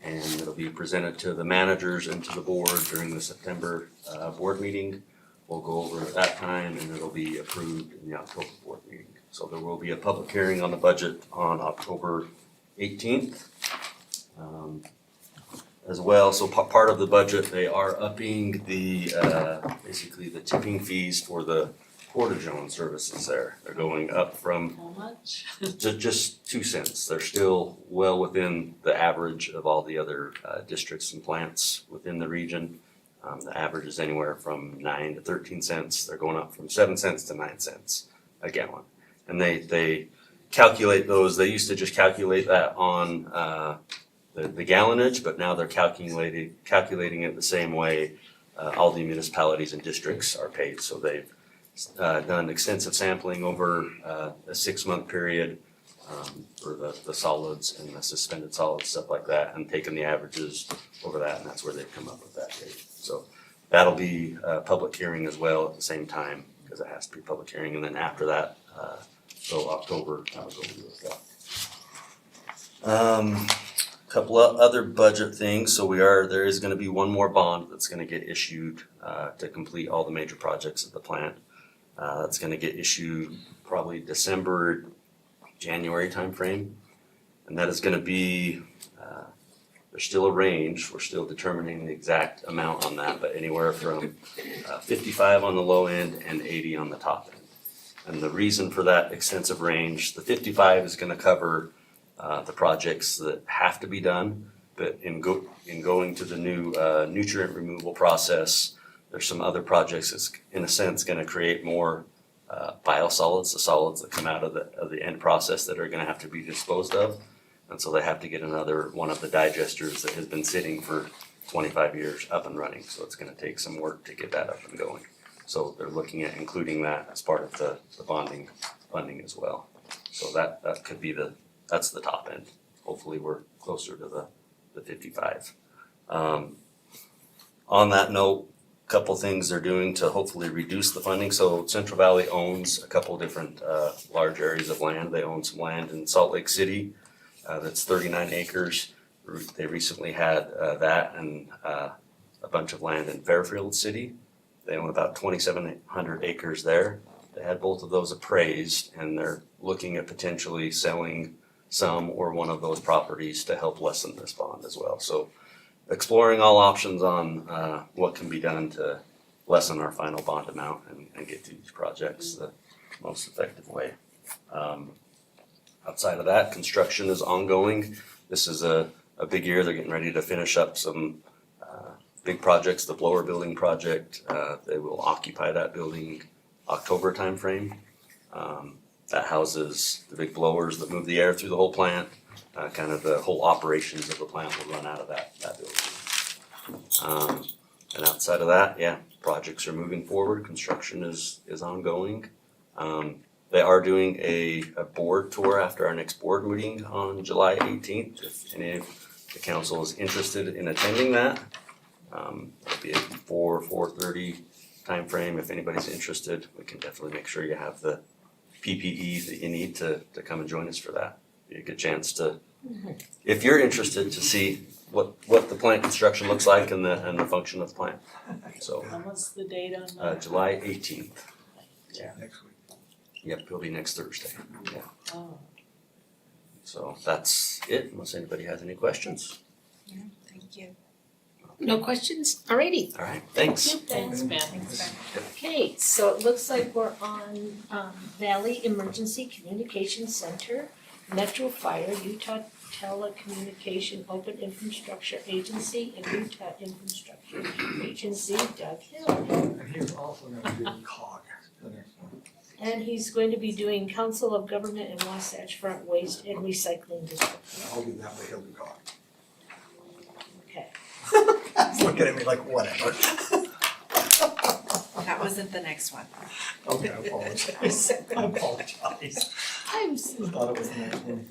And it'll be presented to the managers and to the board during the September board meeting. We'll go over it at that time and it'll be approved in the October board meeting. So there will be a public hearing on the budget on October 18th. As well, so part of the budget, they are upping the, basically the tipping fees for the Porta-John services there. They're going up from How much? just 2 cents. They're still well within the average of all the other districts and plants within the region. The average is anywhere from 9 to 13 cents. They're going up from 7 cents to 9 cents a gallon. And they calculate those, they used to just calculate that on the gallonage, but now they're calculating it the same way all the municipalities and districts are paid. So they've done extensive sampling over a 6-month period for the solids and the suspended solids, stuff like that, and taken the averages over that, and that's where they've come up with that rate. So that'll be a public hearing as well at the same time, because it has to be a public hearing, and then after that, so October, I'll go with that. Couple of other budget things, so there is gonna be one more bond that's gonna get issued to complete all the major projects at the plant. That's gonna get issued probably December, January timeframe. And that is gonna be, there's still a range, we're still determining the exact amount on that, but anywhere from 55 on the low end and 80 on the top end. And the reason for that extensive range, the 55 is gonna cover the projects that have to be done, but in going to the new nutrient removal process, there's some other projects that's in a sense gonna create more biosolids, the solids that come out of the end process that are gonna have to be disposed of. And so they have to get another one of the digesters that has been sitting for 25 years up and running. So it's gonna take some work to get that up and going. So they're looking at including that as part of the bonding funding as well. So that could be that's the top end hopefully we're closer to the 55. On that note, a couple things they're doing to hopefully reduce the funding. So Central Valley owns a couple different large areas of land. They own some land in Salt Lake City that's 39 acres. They recently had that and a bunch of land in Fairfield City. They own about 2,700 acres there. They had both of those appraised, and they're looking at potentially selling some or one of those properties to help lessen this bond as well. So exploring all options on what can be done to lessen our final bond amount and get to these projects the most effective way. Outside of that, construction is ongoing. This is a big year. They're getting ready to finish up some big projects, the blower building project. They will occupy that building October timeframe. That houses the big blowers that move the air through the whole plant. Kind of the whole operations of the plant will run out of that building. And outside of that, yeah, projects are moving forward. Construction is ongoing. They are doing a board tour after our next board meeting on July 18th. If any of the council is interested in attending that, it'll be at 4:30 timeframe. If anybody's interested, we can definitely make sure you have the PPE that you need to come and join us for that. Be a good chance to, if you're interested, to see what the plant construction looks like and the function of the plant. So And what's the date on that? July 18th. Next week. Yep, it'll be next Thursday. Yeah. Oh, So that's it, unless anybody has any questions. Thank you. No questions? Alrighty. All right, thanks. thanks, Ben. Okay, so it looks like we're on Valley Emergency Communication Center, Metro Fire, Utah Telecommunication Open Infrastructure Agency, and Utah Infrastructure Agency, Doug Hill. And he's also gonna do COG, the next one. And he's going to be doing Council of Government and Wasatch Front Waste and Recycling District. I'll do that, but he'll do COG. Okay. He's looking at me like, whatever. That wasn't the next one. Okay, I apologize. I apologize. I'm I thought it was the next one.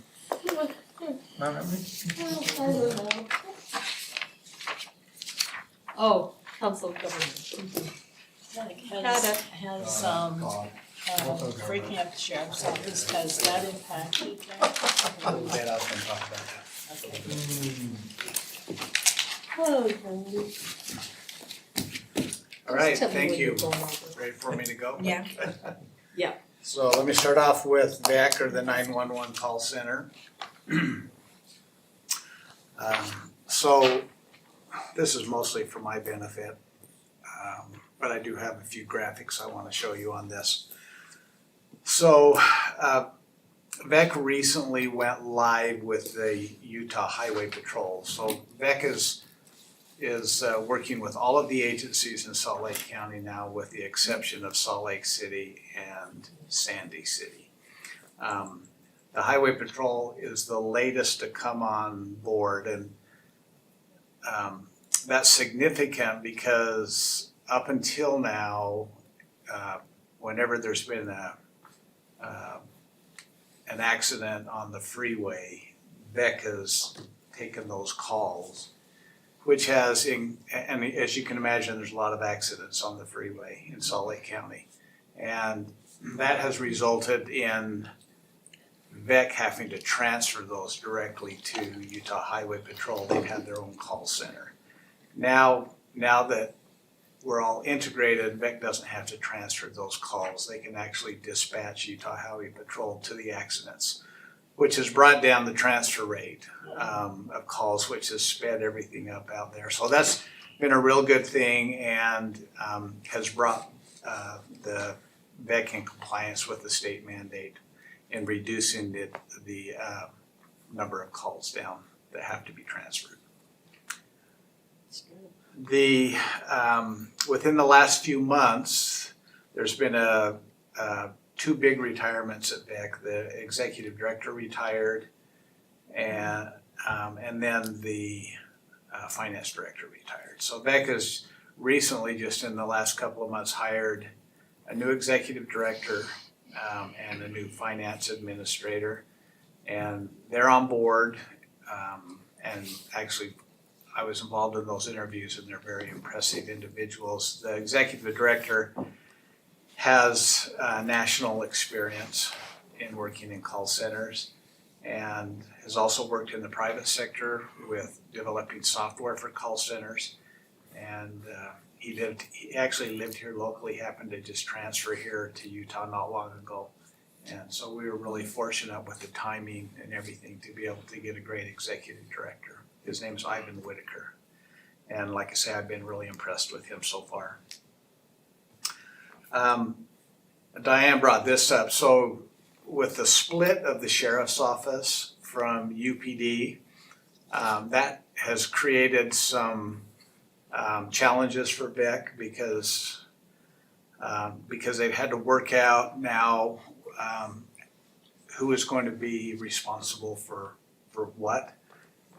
Not at me? I don't know. Oh, Council of Government. Like Got it. has COG. breaking up the sheriff's office, has that impacted that? Yeah, I was gonna talk about that. Okay. Oh, All right, Tell me thank when you. you're going over. Ready for me to go? Yeah. So let me start off with VEC, or the 911 call center. So this is mostly for my benefit, but I do have a few graphics I want to show you on this. So VEC recently went live with the Utah Highway Patrol. So VEC is working with all of the agencies in Salt Lake County now, with the exception of Salt Lake City and Sandy City. The Highway Patrol is the latest to come on board, and that's significant because up until now, whenever there's been an accident on the freeway, VEC has taken those calls, which has, and as you can imagine, there's a lot of accidents on the freeway in Salt Lake County. And that has resulted in VEC having to transfer those directly to Utah Highway Patrol. They've had their own call center. Now that we're all integrated, VEC doesn't have to transfer those calls. They can actually dispatch Utah Highway Patrol to the accidents, which has brought down the transfer rate of calls, which has sped everything up out there. So that's been a real good thing, and has brought the VEC in compliance with the state mandate in reducing the number of calls down that have to be transferred. The within the last few months, there's been two big retirements at VEC. The executive director retired, and then the finance director retired. So VEC has recently, just in the last couple of months, hired a new executive director and a new finance administrator, and they're on board. And actually, I was involved in those interviews and they're very impressive individuals. The executive director has national experience in working in call centers and has also worked in the private sector with developing software for call centers. And he actually lived here locally, happened to just transfer here to Utah not long ago. And so we were really fortunate with the timing and everything to be able to get a great executive director. His name's Ivan Whitaker. And like I say, I've been really impressed with him so far. Diane brought this up. So with the split of the sheriff's office from UPD, that has created some challenges for Vic because they've had to work out now who is going to be responsible for what.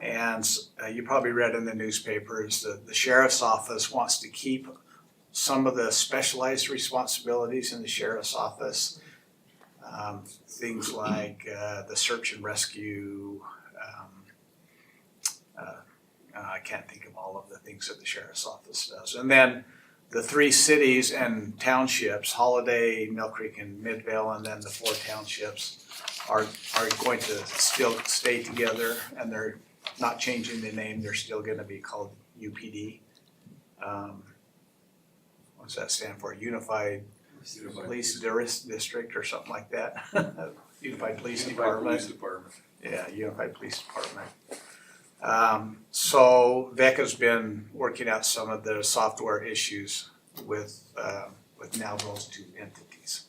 And you probably read in the newspapers that the sheriff's office wants to keep some of the specialized responsibilities in the sheriff's office. Things like the search and rescue. I can't think of all of the things that the sheriff's office does. And then the 3 cities and townships, Holiday, Mill Creek, and Midvale, and then the 4 townships are going to still stay together, and they're not changing the name. They're still going to be called UPD. What's that stand for? Unified Police District or something like that. Unified Police Department. Yeah, Unified Police Department. So Vic has been working out some of the software issues with now those 2 entities.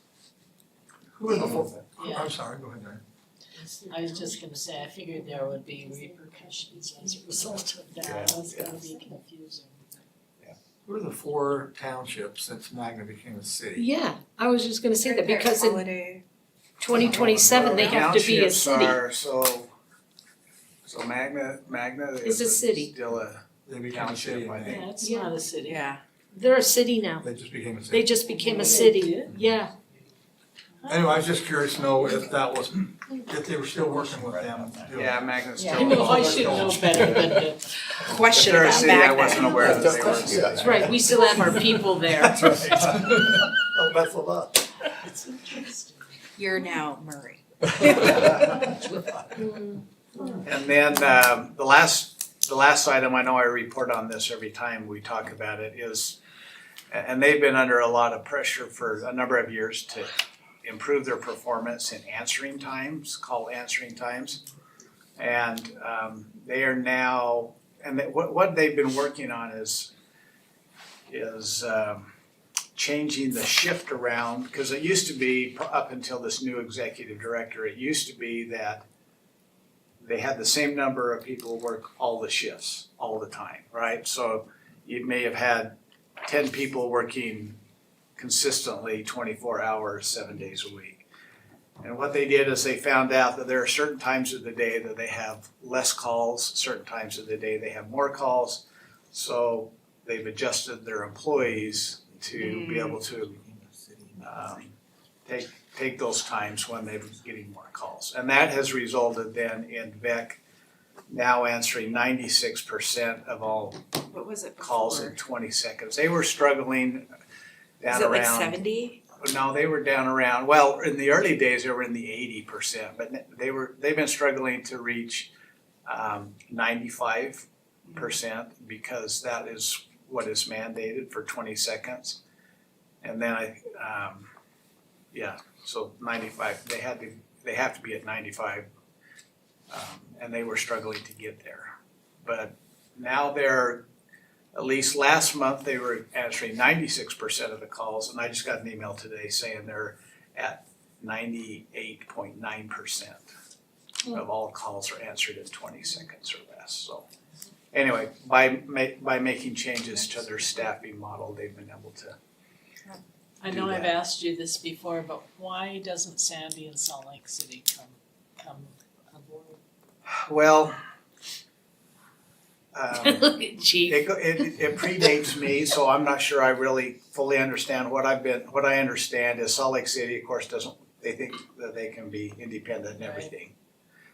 Who are the four? Yeah. I'm sorry, go ahead, Diane. I was just gonna say, I figured there would be repercussions as a result of that, it was gonna be confusing. Who are the 4 townships since Magna became a city? Yeah, I was just gonna say that They're because in holiday. 2027, they have to be a Townships city. are, so Magna Is a city. Still a They became a city township, I and think. Yeah, it's Yeah. not a city. Yeah. They're a city now. they just became a They city. just became a They city. did? Yeah. Anyway, I was just curious to know if that was, if they were still working with them. doing Yeah, it. Magna's I still. know, I should know better than to If Question they're a about city, I Magna. wasn't aware that they were a city. That's right, we still have our people there. That's right. Don't mess with us. It's interesting. You're now Murray. And then the last item, I know I report on this every time we talk about it, is, and they've been under a lot of pressure for a number of years to improve their performance in answering times, call answering times. And they are now, and what they've been working on is changing the shift around, because it used to be, up until this new executive director, it used to be that they had the same number of people work all the shifts all the time, right? So you may have had 10 people working consistently 24 hours, 7 days a week. And what they did is they found out that there are certain times of the day that they have less calls, certain times of the day they have more calls. So they've adjusted their employees to be able to take those times when they're getting more calls. And that has resulted then in Vic now answering 96% of all What was it calls before? in 20 seconds. They were struggling down Is it like around. 70? No, they were down around, well, in the early days, they were in the 80%, but they've been struggling to reach 95% because that is what is mandated for 20 seconds. And then so 95, they have to be at 95, and they were struggling to get there. But now they're, at least last month, they were answering 96% of the calls, and I just got an email today saying they're at 98.9% of all calls are answered in 20 seconds or less. So anyway, by making changes to their staffing model, they've been able to. I know I've asked you this before, but why doesn't Sandy and Salt Lake City come aboard? Well, Chief. it predates me, so I'm not sure I really fully understand what I understand is Salt Lake City, of course, they think that they can be independent and everything.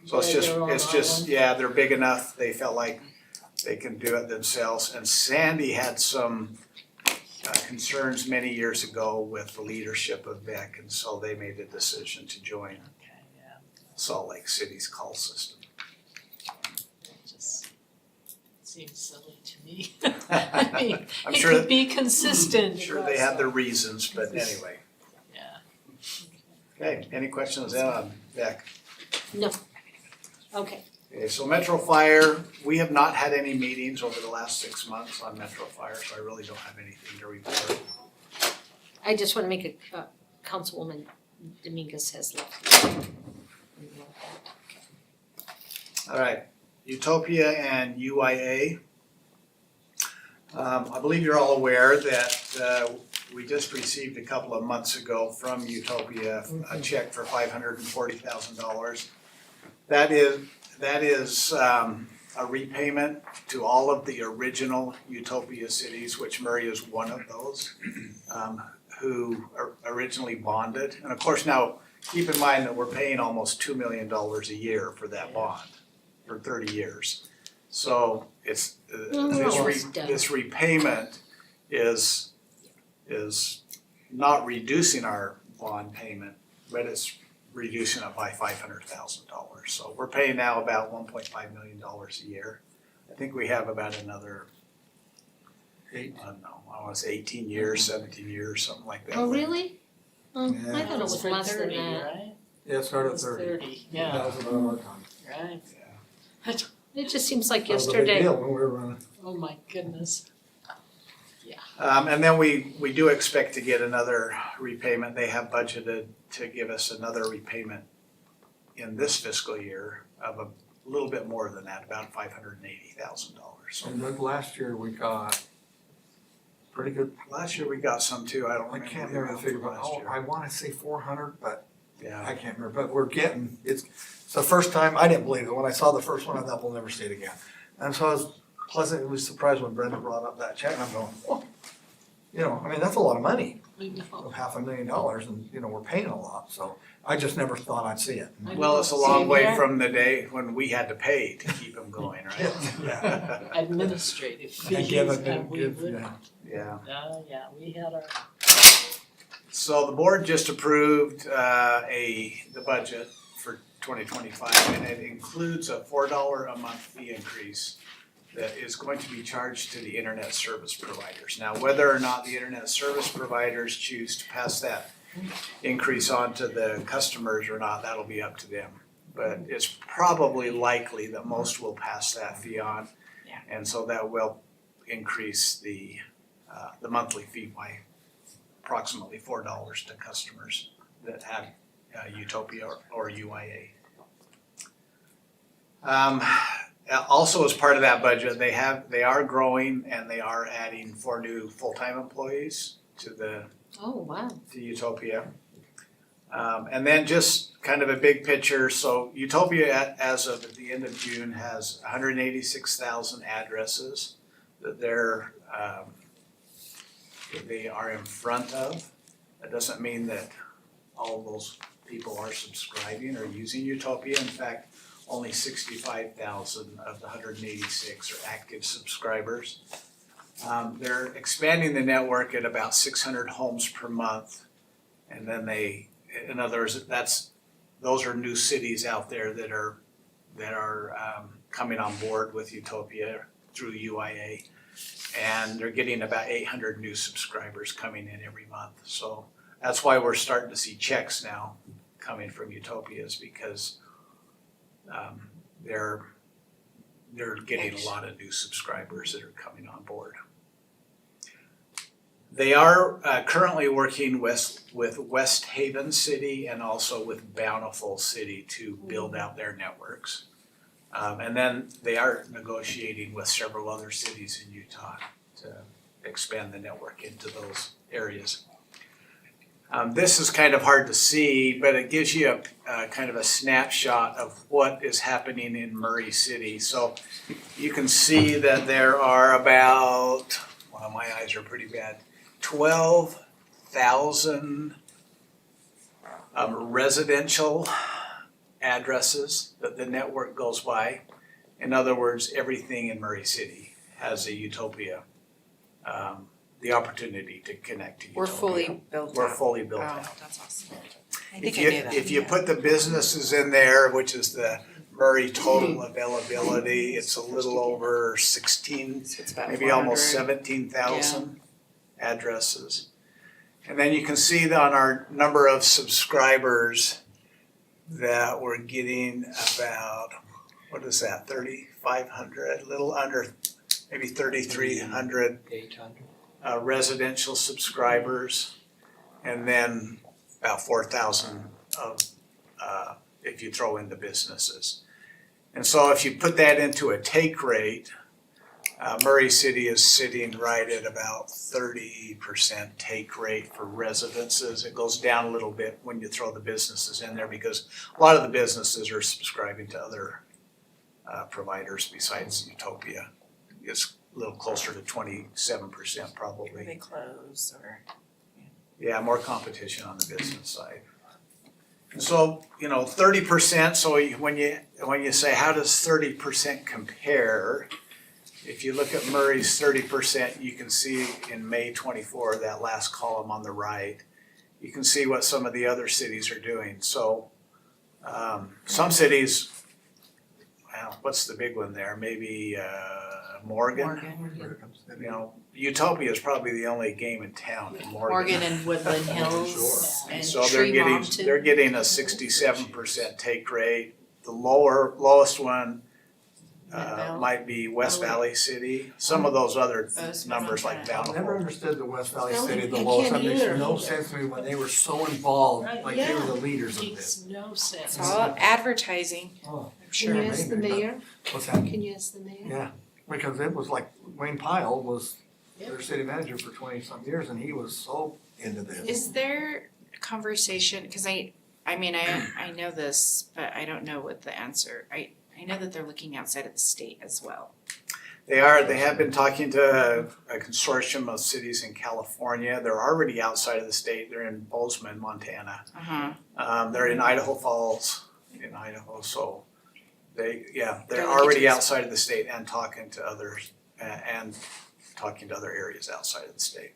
So it's Yeah, they're on just, island. yeah, they're big enough, they felt like they can do it themselves. And Sandy had some concerns many years ago with the leadership of VEC, and so they made the decision to join Okay, yeah, Salt Lake City's call system. it just seems silly to me. I mean, I'm it sure, could be consistent. sure they have their reasons, but anyway. Yeah. Okay, any questions on VEC? No. Okay. Okay, so Metro Fire, we have not had any meetings over the last 6 months on Metro Fire, so I really don't have anything to report. I just wanna make a, Councilwoman Dominguez has left. All right, Utopia and UIA. I believe you're all aware that we just received a couple of months ago from Utopia a check for $540,000. That is a repayment to all of the original Utopia cities, which Murray is one of those, who originally bonded. And of course now, keep in mind that we're paying almost $2 million a year for that bond for 30 years. So it's, almost done. this repayment is not reducing our bond payment, but it's reducing it by $500,000. So we're paying now about $1.5 million a year. I think we have about another, I don't know, I want to say 18 years, 17 years, something like that. Oh, really? Oh, Yeah. I thought it was for less than 30, that. right? Yeah, it started It at was 30. 30, yeah, That was about our time. right. Yeah. It just seems like That was a big yesterday. deal when we were running. Oh my goodness. And then we do expect to get another repayment. They have budgeted to give us another repayment in this fiscal year of a little bit more than that, about $580,000. So And then last year we got pretty good, last year we got some too. I don't I remember. can't the remember the amount figure, from but last year. I wanna say 400, but Yeah. I can't remember, but we're getting, it's the first time, I didn't believe it, when I saw the first one, I thought we'll never see it again. And so I was pleasantly surprised when Brenda brought up that check, and I'm going, oh, you know, I mean, that's a lot of money, I know. of $500,000, and, you know, we're paying a lot, so I just never thought I'd see it. I Well, know. it's a long Same way here. from the day when we had to pay to keep them going, right? Yeah. Administrative And fees give it, and we give, would, yeah. Yeah. yeah, we had our, So the board just approved the budget for 2025, and it includes a $4 a month fee increase that is going to be charged to the internet service providers. Now, whether or not the internet service providers choose to pass that increase on to the customers or not, that'll be up to them. But it's probably likely that most will pass that fee on. Yeah. And so that will increase the monthly fee by approximately $4 to customers that have Utopia or UIA. Also, as part of that budget, they are growing and they are adding 4 new full-time employees to Oh, wow. Utopia. And then just kind of a big picture, so Utopia as of the end of June has 186,000 addresses that they are in front of. That doesn't mean that all of those people are subscribing or using Utopia. In fact, only 65,000 of the 186 are active subscribers. They're expanding the network at about 600 homes per month. And then in other words, those are new cities out there that are coming on board with Utopia through UIA. And they're getting about 800 new subscribers coming in every month. So that's why we're starting to see checks now coming from Utopia, is because they're getting a lot of new subscribers that are coming on board. They are currently working with West Haven City and also with Bountiful City to build out their networks. And then they are negotiating with several other cities in Utah to expand the network into those areas. This is kind of hard to see, but it gives you a kind of a snapshot of what is happening in Murray City. So you can see that there are about, well, my eyes are pretty bad, 12,000 residential addresses that the network goes by. In other words, everything in Murray City has a Utopia, the opportunity to connect to Utopia. We're fully built out. We're fully built Oh, out. that's awesome. I If think I you, knew that. if you put the businesses in there, which is the Murray total availability, it's a little over 16, So it's about maybe almost 400. 17,000 addresses. And then you can see that on our number of subscribers that we're getting about, what is that, 3,500, a little under, maybe 3,300 800. residential subscribers. And then about 4,000 of, if you throw in the businesses. And so if you put that into a take rate, Murray City is sitting right at about 30% take rate for residences. It goes down a little bit when you throw the businesses in there because a lot of the businesses are subscribing to other providers besides Utopia. It's a little closer to 27% probably. They close or. Yeah, more competition on the business side. So, 30%, so when you say, how does 30% compare? If you look at Murray's 30%, you can see in May 24, that last column on the right, you can see what some of the other cities are doing. So, some cities, well, what's the big one there? Maybe Morgan. Utopia is probably the only game in town in Morgan. Morgan and Woodland Hills and So they're Tremont. getting a 67% take rate. The lowest one Midvale. might be West Valley City. Some of those other Those numbers like Montana. I've never Bountiful. understood the West Valley No, City, the I lowest, that can't makes either. no sense to me when they were so involved, like they were Yeah. the leaders of Makes this. no sense. It's all advertising, Oh, I'm Can sure. you ask the mayor? what's that? Can you ask the mayor? Yeah, because it was like Wayne Pyle was Yep. their city manager for 20-some years and he was so into this. Is there conversation, cause I mean, I know this, but I don't know what the answer, I know that they're looking outside of the state as well. They have been talking to a consortium of cities in California. They're already outside of the state. They're in Bozeman, Montana. Uh-huh. They're in Idaho Falls, in Idaho, so they're They're already looking to- outside of the state and talking to others, and talking to other areas outside of the state.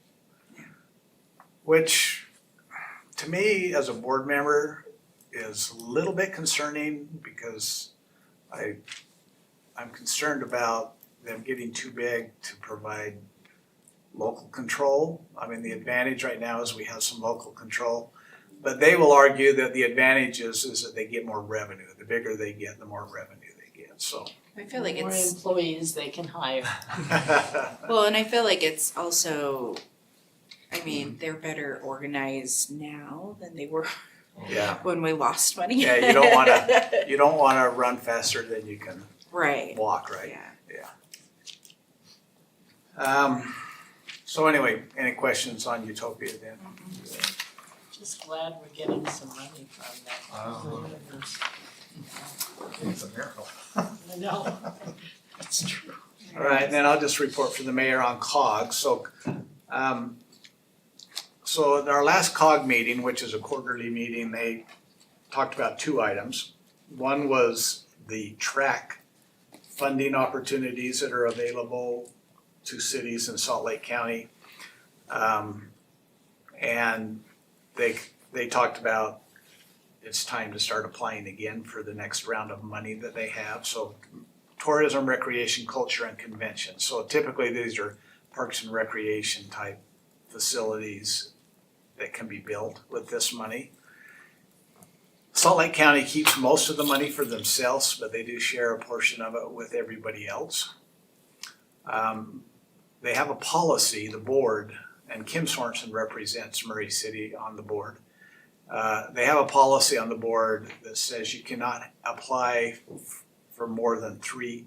Which, to me, as a board member, is a little bit concerning because I'm concerned about them getting too big to provide local control. I mean, the advantage right now is we have some local control. But they will argue that the advantage is that they get more revenue. The bigger they get, the more revenue they get, so. I feel like More it's, employees they can hire. well, and I feel like it's also, I mean, they're better organized now than they were Yeah, when we lost money. Yeah, you don't wanna run faster than you can Right, walk, right? yeah. So anyway, any questions on Utopia then? Just glad we're getting some money from that. Wow. It's a miracle. I know, that's true. All right, then I'll just report for the mayor on COG. So at our last COG meeting, which is a quarterly meeting, they talked about two items. One was the track funding opportunities that are available to cities in Salt Lake County. And they talked about it's time to start applying again for the next round of money that they have. So tourism, recreation, culture, and convention. So typically these are parks and recreation type facilities that can be built with this money. Salt Lake County keeps most of the money for themselves, but they do share a portion of it with everybody else. They have a policy, the board, and Kim Sorensen represents Murray City on the board. They have a policy on the board that says you cannot apply for more than you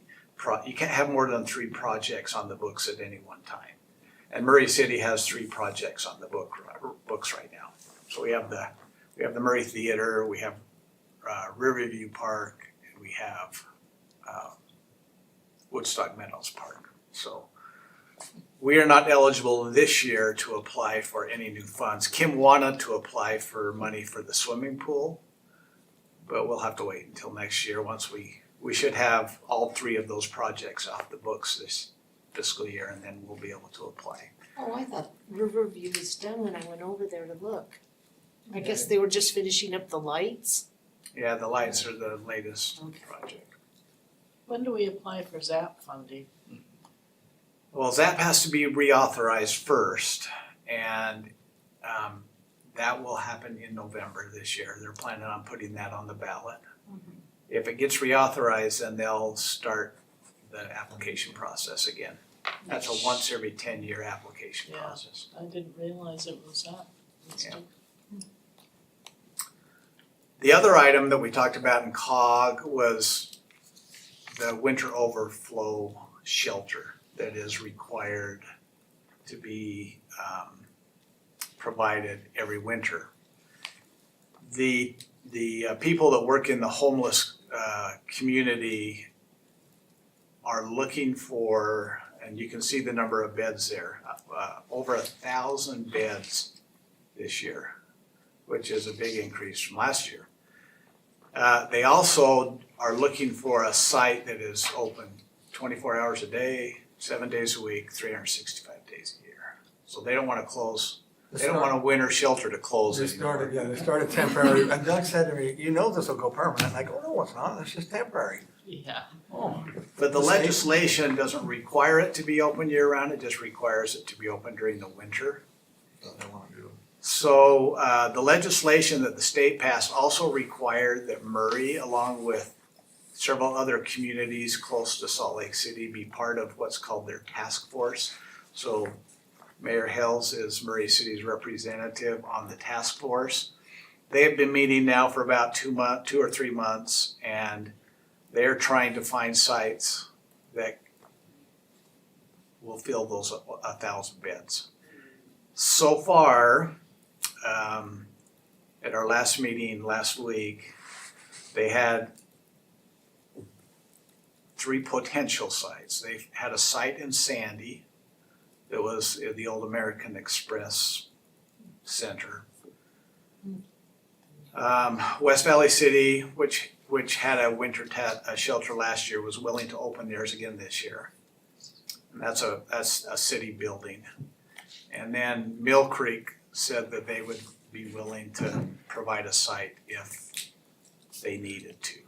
can't have more than 3 projects on the books at any one time. And Murray City has 3 projects on the books right now. So we have the Murray Theater, we have Riverview Park, and we have Woodstock Meadows Park. So we are not eligible this year to apply for any new funds. Kim wanted to apply for money for the swimming pool, But we'll have to wait until next year, once we should have all 3 of those projects off the books this fiscal year, and then we'll be able to apply. Oh, I thought Riverview was done when I went over there to look. I guess they were just finishing up the lights. Yeah, the lights are the latest Okay. project. When do we apply for ZAP funding? Well, ZAP has to be reauthorized first, and that will happen in November this year. They're planning on putting that on the ballot. If it gets reauthorized, then they'll start the application process again. That's a once every 10-year application Yeah. process. I didn't realize it was up. Yeah. The other item that we talked about in COG was the winter overflow shelter that is required to be provided every winter. The people that work in the homeless community are looking for, and you can see the number of beds there, over 1,000 beds this year, which is a big increase from last year. They also are looking for a site that is open 24 hours a day, 7 days a week, 365 days a year. So they don't want to close, they don't want a winter shelter to close anymore. They started temporary, and Doug said to me, you know this will go permanent, and I go, no, it's not, it's just temporary. Yeah. Oh. But the legislation doesn't require it to be open year-round, it just requires it to be open during the winter. They wanna do it. So the legislation that the state passed also required that Murray, along with several other communities close to Salt Lake City, be part of what's called their task force. So Mayor Hells is Murray City's representative on the task force. They have been meeting now for about 2 or 3 months, and they're trying to find sites that will fill those 1,000 beds. So far, at our last meeting last week, they had 3 potential sites. They had a site in Sandy that was the old American Express Center. West Valley City, which had a winter shelter last year, was willing to open theirs again this year. And that's a city building. And then Mill Creek said that they would be willing to provide a site if they needed to.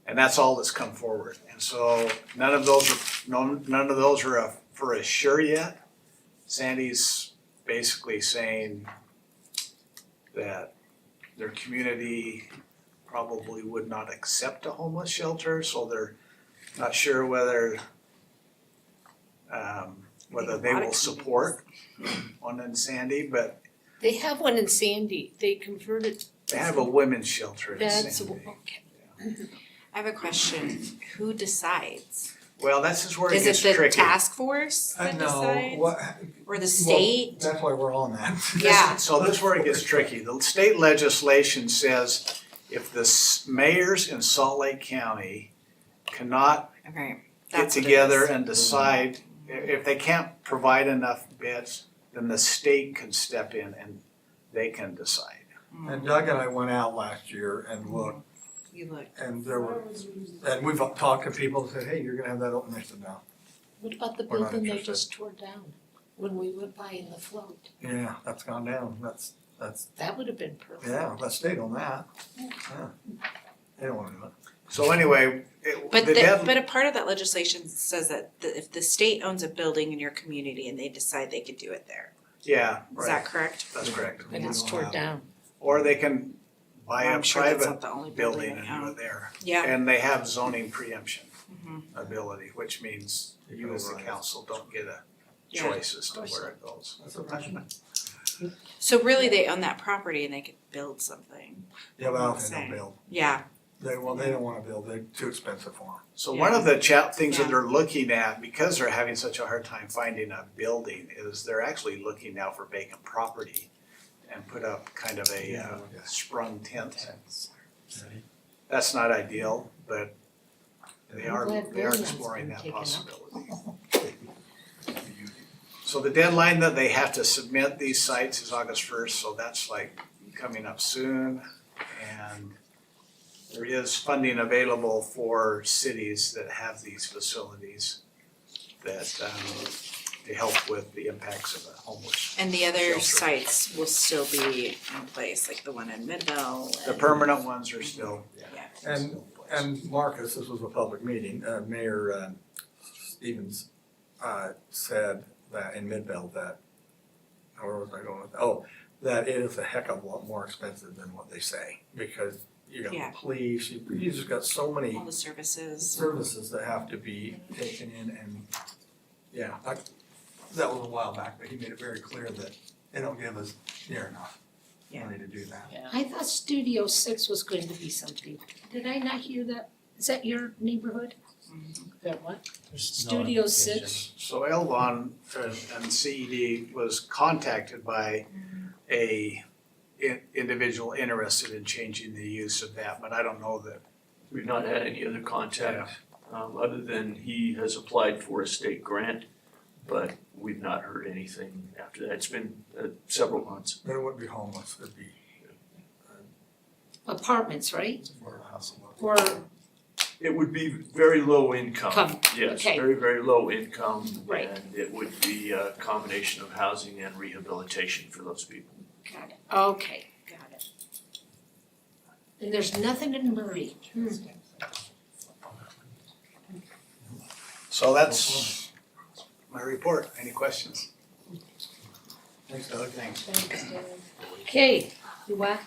And that's all that's come forward. And so none of those are for a sure yet. Sandy's basically saying that their community probably would not accept a homeless shelter, so they're not sure whether they will support one in Sandy, but They have one in Sandy. They converted. they have a women's shelter in That's, Sandy. okay. I have a question. Who decides? Well, that's just where it Is gets it the tricky. task force that decides? What, Or the state? well, that's why we're on that. Yeah. So this is where it gets tricky. The state legislation says if the mayors in Salt Lake County cannot Okay. get That's what it together is. and decide, if they can't provide enough beds, then the state can step in and they can decide. And Doug and I went out last year and looked, You look. and there were, and we've talked to people that said, hey, you're gonna have that open. I said, no. What about the We're not building they interested. just tore down when we went by in the float? Yeah, that's gone down. That's, That would have been perfect. yeah, let's stay on that. Yeah. They don't wanna do it. So anyway, But the deadline. but a part of that legislation says that if the state owns a building in your community and they decide they could do it there, Yeah, is right, that correct? that's correct. And it's torn down. Or they can buy Well, a I'm sure that's private not the only building building and they do own. it there. Yeah. And they have zoning preemption Mhm. ability, which means You you can as the override it. council don't get a Yeah, choice as to of course where it goes. That's a question. So really, they own that property and they could build something. Yeah, but I don't think Same. they'll build. Yeah. They don't wanna build. They're too expensive for them. So one of the things that Yeah. they're looking at, because they're having such a hard time finding a building, is they're actually looking now for vacant property and put up kind of a sprung tent. That's not ideal, but they I'm are glad Billion's exploring been that taken up. possibility. So the deadline that they have to submit these sites is August 1st, so that's like coming up soon. And there is funding available for cities that have these facilities that, to help with the impacts of the homeless. And the other Shelter. sites will still be in place, like the one in Midvale The and- permanent ones are still, And Marcus, this was a public meeting, Mayor Stevens said that in Midvale that, where was I going with that? Oh, that it is a heck of a lot more expensive than what they say, because you got Yeah. the police, you just got so many all the services. services that have to be taken in, and, yeah, that was a while back, but he made it very clear that they don't give us near enough Yeah. money to do that. I thought Studio 6 was going to be something. Did I not hear that? Is that your neighborhood? That what? There's no Studio indication. 6? so Elvon and CED was contacted by a individual interested in changing the use of that, but I don't know that. We've not had any other contact, other than he has applied for a state grant, but we've not heard anything after that. It's been several months. Then it wouldn't be homeless, it'd be Apartments, right? Or, It would be very low income. Come, Yes, okay. very, very low income. Right. And it would be a combination of housing and rehabilitation for those people. got it, okay, got it. And there's nothing in Murray. So that's my report. Any questions? Thanks, Doug. Thanks. Okay, you what?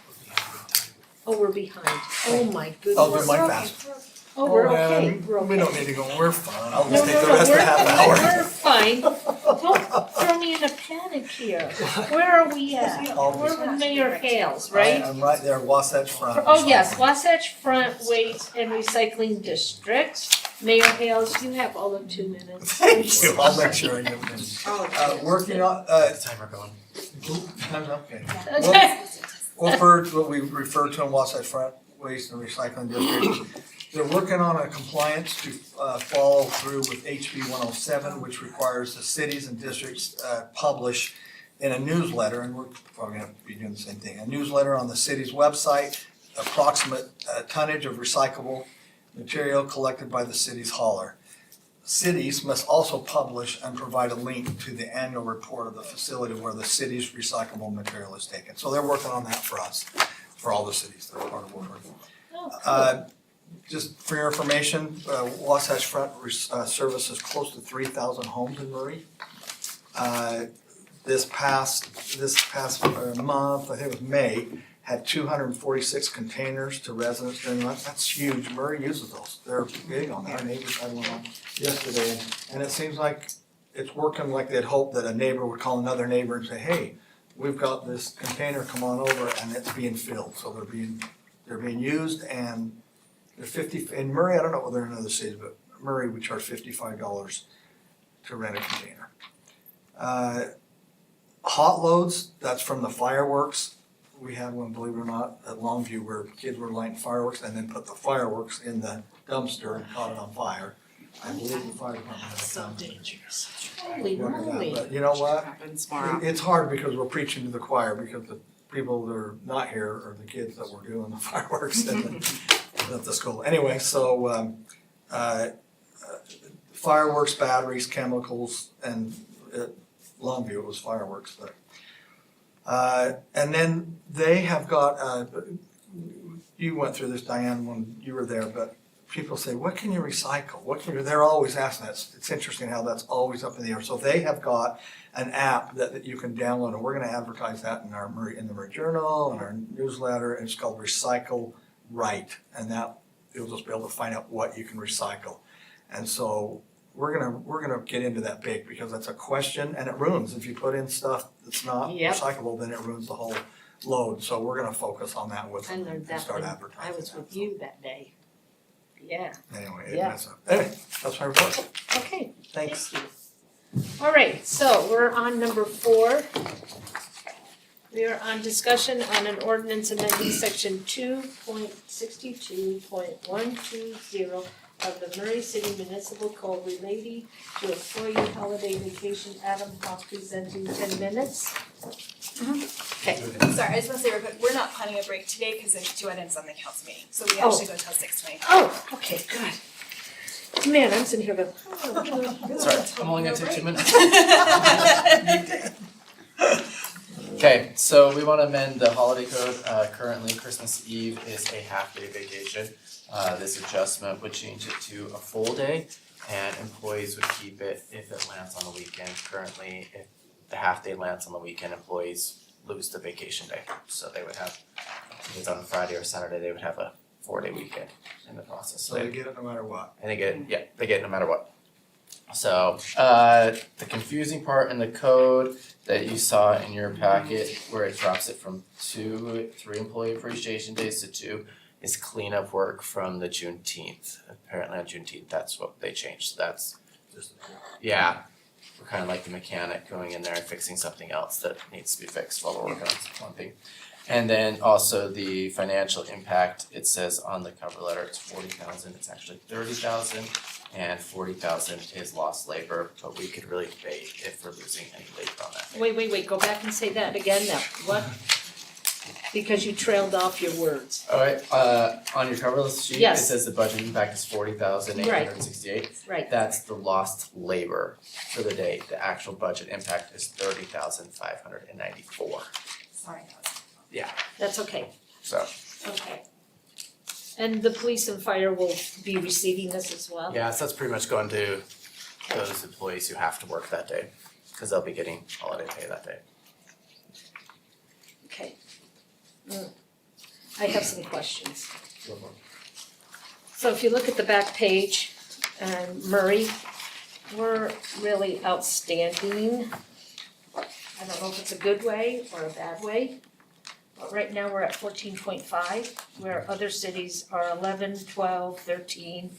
Oh, we're behind. Oh, my goodness. I'll do mine fast. Oh, we're man, okay, we're okay. We don't need to go, we're fine, I'll No, just take the no, rest of the half an hour. we're fine. Don't throw me in a panic here. Where are we at? We're with Mayor Hales, right? I'm right there, Wasatch Front. Oh, yes, Wasatch Front Waste and Recycling District. Mayor Hales, you have all of 2 minutes. Thank you, I'll make sure I get them. Working on, Timer going. time's up, okay. Okay. Well, for what we refer to in Wasatch Front Waste and Recycling District, they're working on a compliance to follow through with HB 107, which requires the cities and districts publish in a newsletter, and we're probably gonna be doing the same thing, a newsletter on the city's website, approximate tonnage of recyclable material collected by the city's hauler. Cities must also publish and provide a link to the annual report of the facility where the city's recyclable material is taken. So they're working on that for us, for all the cities, they're part of what we're doing. Oh, Just for your information, Wasatch Front services close to 3,000 homes in Murray. This past month, I think it was May, had 246 containers to residents during the month. That's huge. Murray uses those. They're big on that. Our neighbors had one on yesterday, and it seems like it's working like they'd hoped, that a neighbor would call another neighbor and say, hey, we've got this container, come on over, and it's being filled. So they're being used, and they're 50, in Murray, I don't know whether they're in other cities, but Murray, we charge $55 to rent a container. Hot loads, that's from the fireworks. We had one, believe it or not, at Longview where kids were lighting fireworks and then put the fireworks in the dumpster and caught it on fire. I believe the fire department had to come. dangerous. Holy work on that. moly. But you know what? Happens more often. It's hard because we're preaching to the choir, because the people that are not here are the kids that were doing the fireworks at the school. Anyway, so fireworks, batteries, chemicals, and at Longview it was fireworks. But and then they have got, you went through this, Diane, when you were there, but people say, what can you recycle? They're always asking that. It's interesting how that's always up in the air. So they have got an app that you can download, and we're gonna advertise that in the Murray Journal, and our newsletter, and it's called Recycle Right. And that, you'll just be able to find out what you can recycle. And so we're gonna get into that big, because that's a question, and it ruins. If you put in stuff that's not Yep. recyclable, then it ruins the whole load. So we're gonna focus on that with I them learned and that start when advertising I was that. with you that day. Yeah, Anyway, Yeah. that's my report. okay, Thanks. thank you. All right, so we're on number 4. We are on discussion on an ordinance amending section 2.62.120 of the Murray City Municipal Code relating to employee holiday vacation. Adam Hoff presenting 10 minutes. Okay. Sorry, I just wanna say real quick, we're not planning a break today because there's 2 items on the council meeting, so we Oh. actually go till 6:20. Oh, okay, good. Man, I'm sitting here going, oh, Sorry, I'm only gonna take 2 minutes. Okay, so we wanna amend the holiday code. Currently Christmas Eve is a half-day vacation. This adjustment would change it to a full day, and employees would keep it if it lands on the weekend. Currently, if the half-day lands on the weekend, employees lose the vacation day. So they would have, if it's on a Friday or Saturday, they would have a 4-day weekend in the process. So they get it no matter what. And they get it no matter what. So, the confusing part in the code that you saw in your packet, where it drops it from 3 employee appreciation days to 2, is cleanup work from the Juneteenth. Apparently on Juneteenth, that's what they changed, so that's, yeah. We're kind of like the mechanic going in there and fixing something else that needs to be fixed while we're working on one thing. And then also the financial impact, it says on the cover letter, it's 40,000, it's actually 30,000. And 40,000 is lost labor, but we could really debate if we're losing any labor on that. wait, go back and say that again now, what? Because you trailed off your words. Alright, on your cover sheet, it Yes. says the budget impact is 40,868. Right, That's the lost labor for the day. The actual budget impact is 30,594. Sorry. that's okay, So, okay. And the police and fire will be receiving this as well? yeah, so that's pretty much going to those employees who have to work that day, cause they'll be getting holiday pay that day. Okay. I have some questions. So if you look at the back page, Murray, we're really outstanding. I don't know if it's a good way or a bad way, but right now we're at 14.5, where other cities are 11, 12, 13.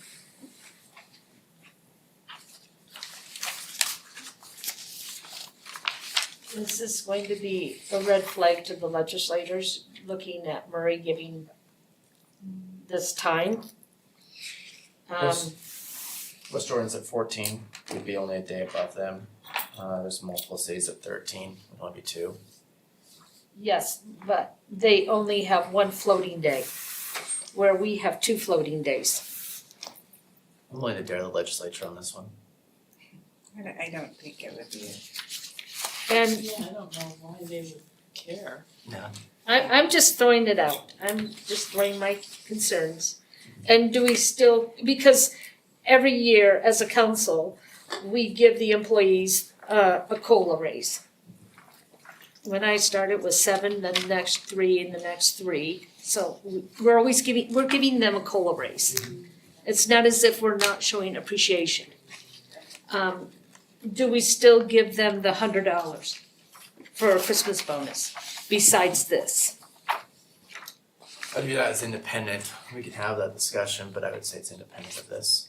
Is this going to be a red flag to the legislators looking at Murray giving this time? West Jordan's at 14, we'd be only a day above them. There's multiple cities at 13, would only be 2. Yes, but they only have one floating day, where we have 2 floating days. I'm willing to dare the legislature on this one. I don't think it would be. And Yeah, I don't know why they would care. I'm just throwing it out, I'm just throwing my concerns. And do we still, because every year as a council, we give the employees a COLA raise. When I started it was 7, then the next 3 and the next 3, so we're always giving them a COLA raise. It's not as if we're not showing appreciation. Do we still give them the $100 for a Christmas bonus besides this? I view that as independent, we could have that discussion, but I would say it's independent of this.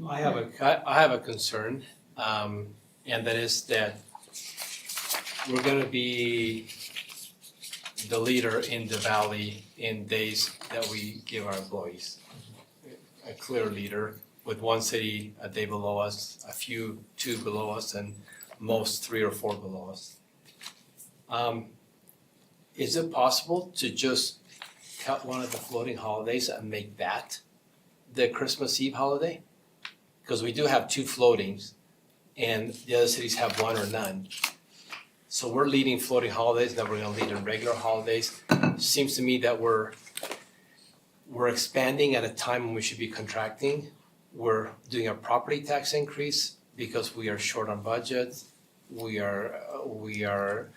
I have a concern, and that is that we're gonna be the leader in the valley in days that we give our employees. A clear leader, with one city a day below us, a few 2 below us, and most 3 or 4 below us. Is it possible to just cut one of the floating holidays and make that the Christmas Eve holiday? Because we do have 2 floatings, and the other cities have 1 or none. So we're leading floating holidays, then we're gonna lead in regular holidays. Seems to me that we're expanding at a time when we should be contracting. We're doing a property tax increase because we are short on budget. We are,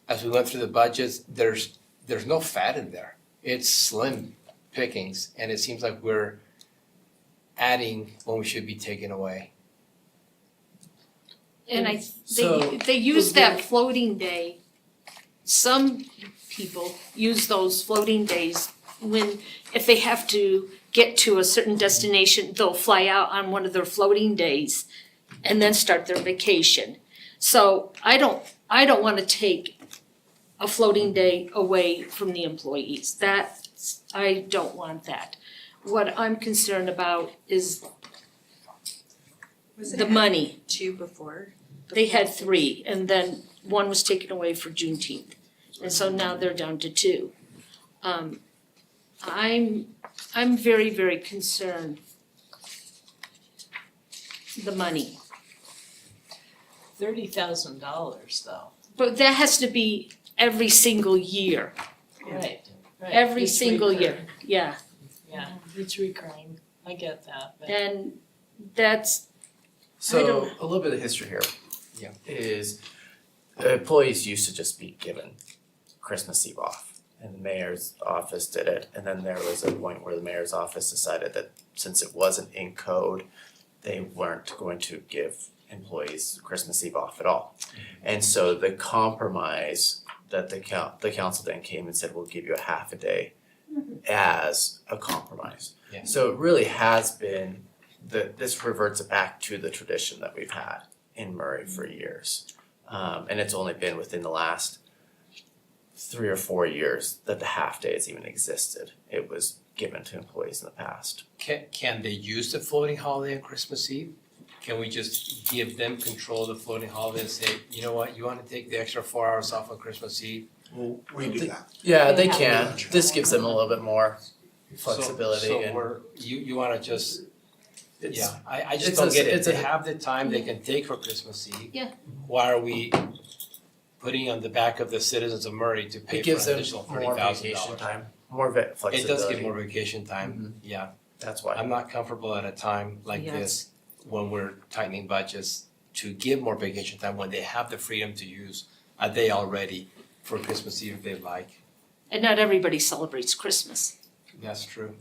as we went through the budgets, there's no fat in there. It's slim pickings, and it seems like we're adding when we should be taking away. And So- they use that floating day, some people use those floating days when, if they have to get to a certain destination, they'll fly out on one of their floating days and then start their vacation. So I don't wanna take a floating day away from the employees. I don't want that. What I'm concerned about is Was it the money. 2 before? They had 3, and then 1 was taken away for Juneteenth. And so now they're down to 2. I'm very, very concerned. The money. $30,000 though. But that has to be every single year, Right. every It's single year, recurring. yeah. Yeah, it's recurring. I get that, but. And that's, So a little bit of history here. Yeah. Is employees used to just be given Christmas Eve off, and the mayor's office did it, and then there was a point where the mayor's office decided that since it wasn't in code, they weren't going to give employees Christmas Eve off at all. And so the compromise that the council then came and said, we'll give you a half a day as a compromise. Yeah. So it really has been, this reverts back to the tradition that we've had in Murray for years. And it's only been within the last 3 or 4 years that the half day has even existed. It was given to employees in the past. Can they use the floating holiday on Christmas Eve? Can we just give them control of the floating holiday and say, you know what, you wanna take the extra 4 hours off on Christmas Eve? We do that. Yeah, they can. This gives them a little bit more flexibility So and we're, you wanna just, it's, yeah, I just it's don't a- get it. it's a- They have the time they can take for Christmas Eve. Yeah. Why are we putting on the back of the citizens of Murray to pay it for gives an them additional more $30,000? vacation time, more flexibility. It does give more vacation time, yeah. That's why. I'm not comfortable at a time like Yes. this, when we're tightening budgets, to give more vacation time when they have the freedom to use a day already for Christmas Eve if they like. and not everybody celebrates Christmas. That's true.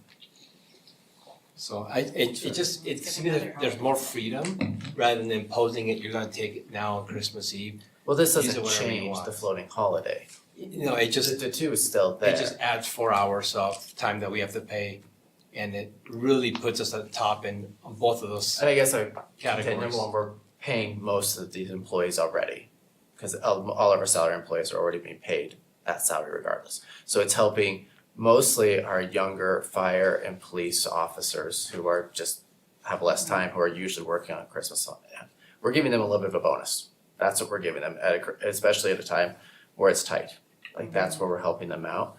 So it just, it seems that there's more freedom rather than imposing it, you're gonna take it now on Christmas Eve. Well, this Use it doesn't whenever you change want. the floating holiday. You know, it just, The two is still there. it just adds 4 hours of time that we have to pay. And it really puts us at the top in on both of those And I guess I categories. number one, we're paying most of these employees already. Cause all of our salary employees are already being paid that salary regardless. So it's helping mostly our younger fire and police officers who are just have less time, who are usually working on Christmas. We're giving them a little bit of a bonus. That's what we're giving them especially at a time where it's tight. Like that's where we're helping them out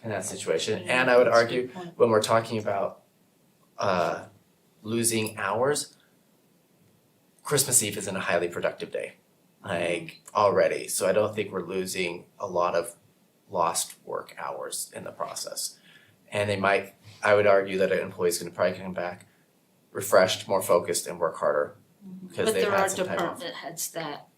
in that situation. And I would argue when we're talking about losing hours, Christmas Eve isn't a highly productive day, like already. So I don't think we're losing a lot of lost work hours in the process. And I would argue that an employee's gonna probably come back refreshed, more focused, and work harder because But they've there are had some time off. department heads that,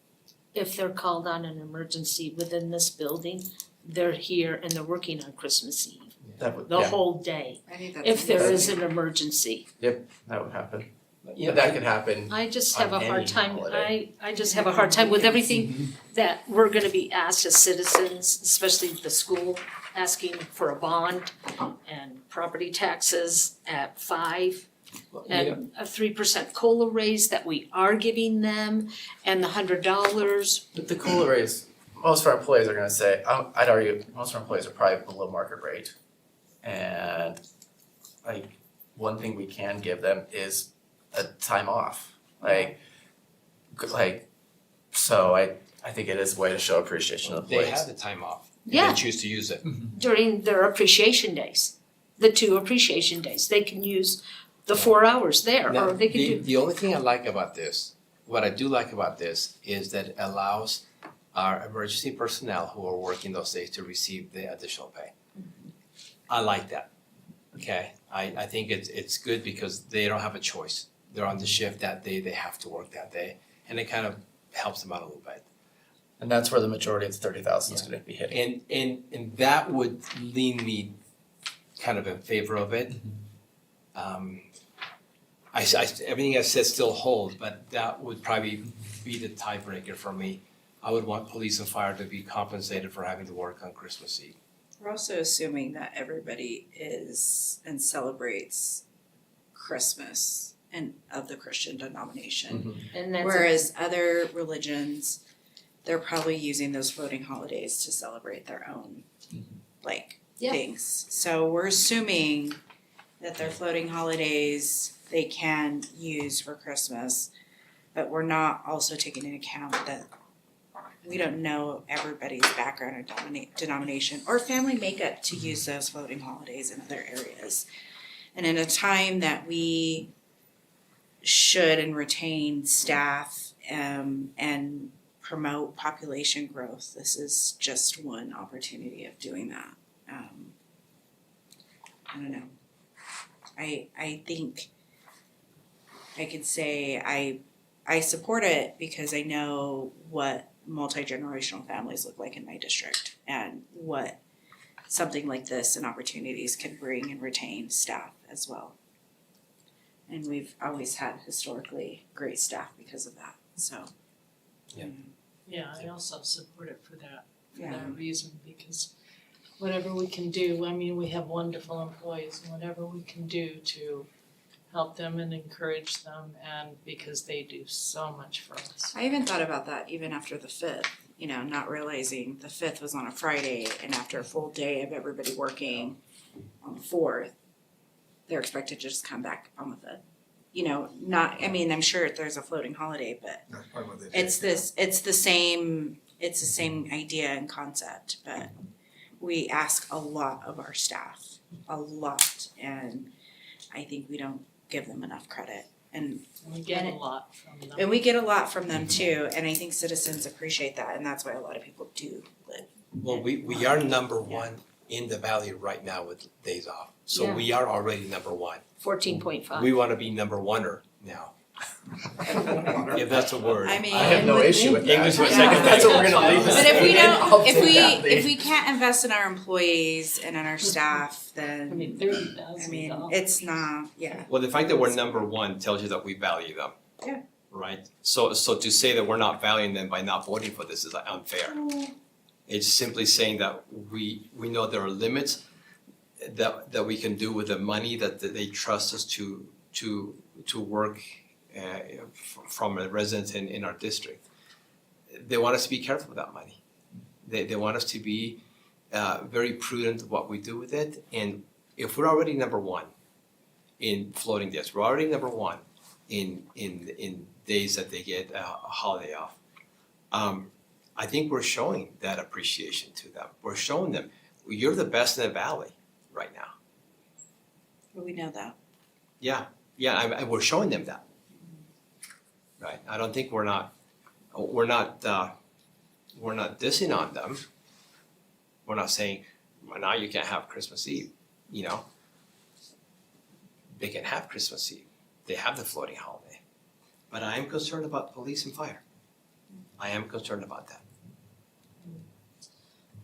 if they're called on an emergency within this building, they're here and they're working on Christmas Eve, That would, the yeah, whole day, I think that's. if there is amazing. an emergency. that would happen. Yeah, But that could happen. I just have a On hard any time, holiday. I just have a hard time with everything that we're gonna be asked as citizens, especially the school, asking for a bond and property taxes at 5. And a 3% COLA raise that we are giving them, and the $100. But the COLA raise, most of our employees are gonna say, I'd argue, most of our employees are probably below market rate. And like, one thing we can give them is a time off, so I think it is a way to show appreciation of They employees. have the time off, if Yeah. they choose to use it. During their appreciation days, the 2 appreciation days, they can use the 4 hours there, Now, or they can do. the only thing I like about this, what I do like about this is that it allows our emergency personnel who are working those days to receive the additional pay. I like that, okay? I think it's good because they don't have a choice. They're on the shift that day, they have to work that day, and it kind of helps them out a little bit. And that's where the majority of the 30,000 is gonna be hitting. And that would lean me kind of in favor of it. Everything I said still holds, but that would probably be the tiebreaker for me. I would want police and fire to be compensated for having to work on Christmas Eve. We're also assuming that everybody is and celebrates Christmas and of the Christian denomination. And that's Whereas other religions, they're probably using those floating holidays to celebrate their own Yeah. things. So we're assuming that their floating holidays they can use for Christmas. but we're not also taking into account that we don't know everybody's background or denomination or family makeup to use those floating holidays in other areas. And in a time that we should and retain staff and promote population growth, this is just one opportunity of doing that. I don't know. I think I could say I support it because I know what multi-generational families look like in my district and what something like this and opportunities can bring and retain staff as well. And we've always had historically great staff because of that, so. Yeah. Yeah, I also support it for that Yeah. reason, because whatever we can do, I mean, we have wonderful employees, and whatever we can do to help them and encourage them, and because they do so much for us. I even thought about that even after the 5th, not realizing the 5th was on a Friday and after a full day of everybody working on the 4th, they're expected to just come back on the 5th. I'm sure there's a floating holiday, but That's probably what they do. it's the same idea and concept, but we ask a lot of our staff, a lot, and I think we don't give them enough credit. And We get a lot from them. we get a lot from them too, and I think citizens appreciate that, and that's why a lot of people do live. Well, we are number one in the valley right now with days off. So Yeah. we are already number one. 14.5. We wanna be number oneer now. If that's a word. I mean, I have no issue with that. English was Yeah. second. That's what we're gonna leave this. but if we I'll don't, take that lead. if we can't invest in our employees and in our staff, I then mean, $30,000. it's not, Well, the fact that we're number one tells you that we value them. Yeah. Right? So to say that we're not valuing them by not voting for this is unfair. It's simply saying that we know there are limits that we can do with the money that they trust us to work from a resident in our district. They want us to be careful with that money. They want us to be very prudent of what we do with it. And if we're already number one in floating days, we're already number one in days that they get a holiday off. I think we're showing that appreciation to them. We're showing them, you're the best in the valley right now. we know that. Yeah, we're showing them that. Right, I don't think we're not dissing on them. We're not saying, well, now you can't have Christmas Eve, They can have Christmas Eve, they have the floating holiday. But I am concerned about police and fire. I am concerned about that.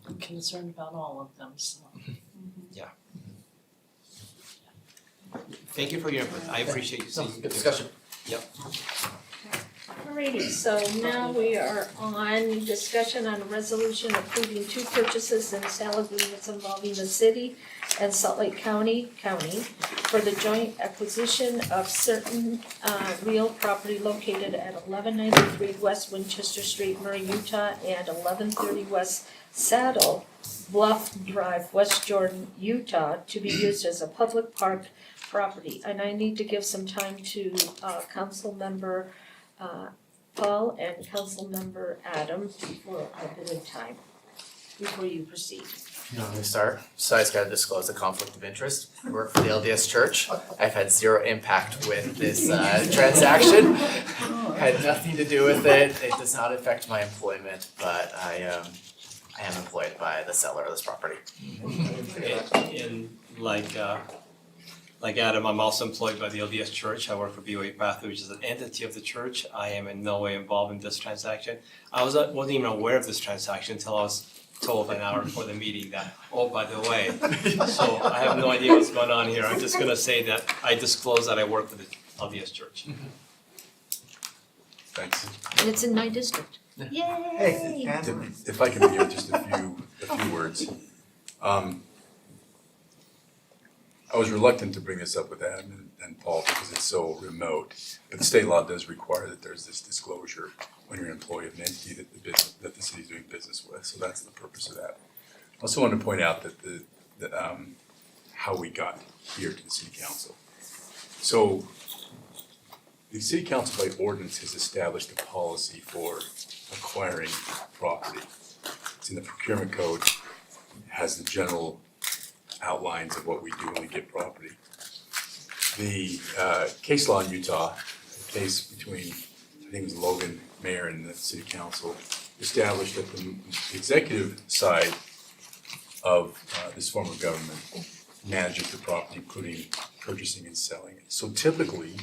I'm concerned about all of them, so. Thank you for your input, I appreciate you seeing. Good discussion. Alrighty, so now we are on discussion on a resolution approving 2 purchases and sale agreements involving the city and Salt Lake County for the joint acquisition of certain real property located at 1193 West Winchester Street, Murray, Utah, and 1130 West Saddle Bluff Drive, West Jordan, Utah, to be used as a public park property. And I need to give some time to council member Paul and Councilmember Adam for a bit of time before you proceed. Let me start. So I just gotta disclose a conflict of interest. I work for the LDS Church. I've had zero impact with this transaction. Had nothing to do with it. It does not affect my employment, but I am employed by the seller of this property. And like Adam, I'm also employed by the LDS Church. I work for BOA Pathway, which is an entity of the church. I am in no way involved in this transaction. I wasn't even aware of this transaction until I was told an hour before the meeting that, oh, by the way. So I have no idea what's going on here. I'm just gonna say that I disclose that I work for the LDS Church. Thanks. And it's in my district. Hey, Yay! Anthony. If I can give just a few words. I was reluctant to bring this up with Adam and Paul because it's so remote, but the state law does require that there's this disclosure when you're an employee of an entity that the city's doing business with, so that's the purpose of that. I also wanted to point out that how we got here to the city council. So the city council by ordinance has established a policy for acquiring property. It's in the procurement code, has the general outlines of what we do when we get property. The case law in Utah, the case between, I think it was Logan Mayor and the city council, established that the executive side of this form of government manages the property, including purchasing and selling it. So typically,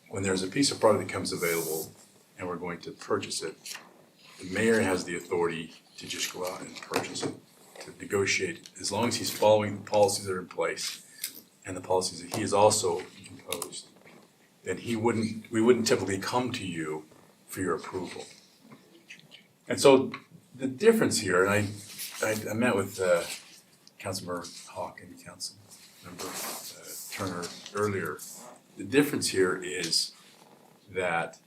when there's a piece of property that becomes available and we're going to purchase it, the mayor has the authority to just go out and purchase it, to negotiate, as long as he's following the policies that are in place and the policies that he has also imposed, then we wouldn't typically come to you for your approval. And so the difference here, and I met with Councilmember Hawk and Councilmember Turner earlier. The difference here is that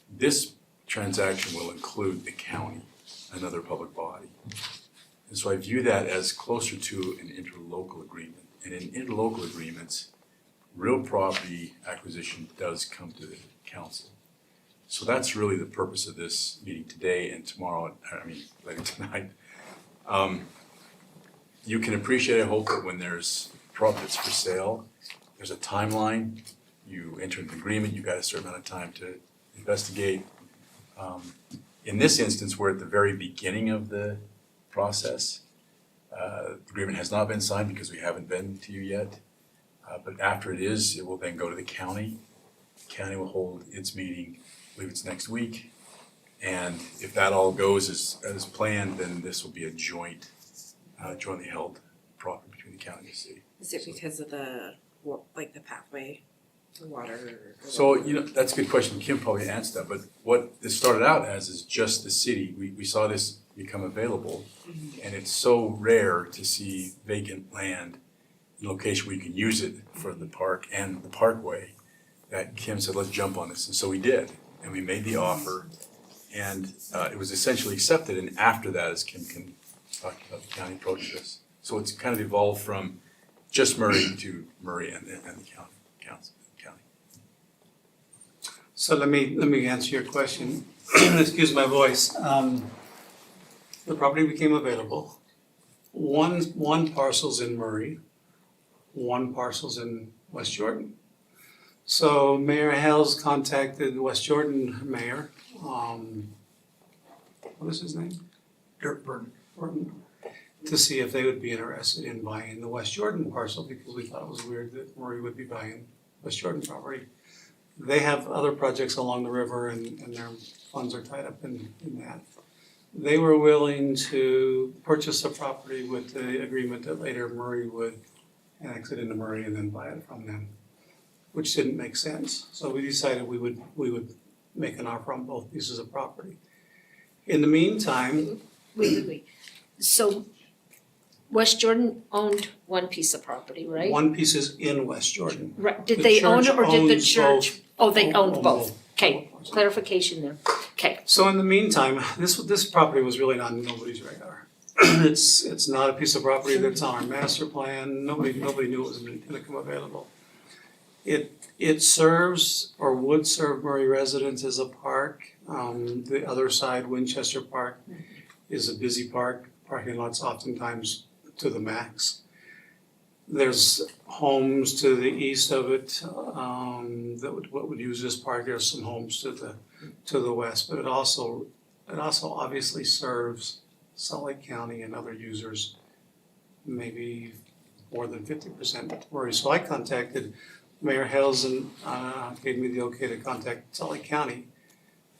this transaction will include the county, another public body. And so I view that as closer to an interlocal agreement. And in interlocal agreements, real property acquisition does come to the council. So that's really the purpose of this meeting today and tomorrow, later tonight. You can appreciate, I hope, that when there's property that's for sale, there's a timeline. You enter an agreement, you've got a certain amount of time to investigate. In this instance, we're at the very beginning of the process. The agreement has not been signed because we haven't been to you yet. But after it is, it will then go to the county. The county will hold its meeting, I believe it's next week. And if that all goes as planned, then this will be a jointly held property between the county and the city. Is it because of the pathway, the water? So, that's a good question. Kim probably answered that, but what this started out as is just the city. We saw this become available, and it's so rare to see vacant land in a location where you can use it for the park and the parkway, that Kim said, let's jump on this. And so we did, and we made the offer, and it was essentially accepted. And after that, as Kim can talk about, the county approached us. So it's kind of evolved from just Murray to Murray and the county. So let me answer your question. Excuse my voice. The property became available. One parcel's in Murray, one parcel's in West Jordan. So Mayor Hales contacted West Jordan Mayor, what is his name? Burton, to see if they would be interested in buying the West Jordan parcel, because we thought it was weird that Murray would be buying West Jordan property. They have other projects along the river and their funds are tied up in that. They were willing to purchase the property with the agreement that later Murray would annex it into Murray and then buy it from them, which didn't make sense. So we decided we would make an offer on both pieces of property. In the meantime. Wait. So West Jordan owned one piece of property, right? One piece is in West Jordan. Right, did The they own it church or did the owns church? both. Oh, they owned Own both. both. Okay, clarification there. Okay, So in the meantime, this property was really on nobody's radar. It's not a piece of property that's on our master plan. Nobody knew it was gonna come available. It serves or would serve Murray residents as a park. The other side, Winchester Park, is a busy park. Parking lots oftentimes to the max. There's homes to the east of it that would use this park. There's some homes to the west, but it also obviously serves Salt Lake County and other users, maybe more than 50% Murray. So I contacted Mayor Hales and gave me the okay to contact Salt Lake County,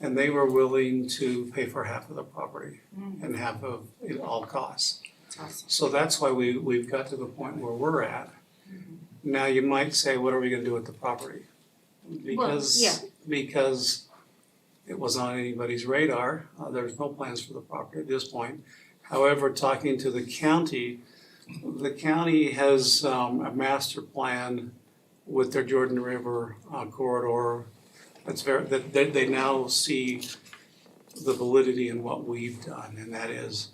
and they were willing to pay for half of the property and half of it all costs. Awesome. So that's why we've got to the point where we're at. Now you might say, what are we gonna do with the property? Because it wasn't on anybody's radar, there's no plans for the property at this point. However, talking to the county has a master plan with their Jordan River corridor. They now see the validity in what we've done, and that is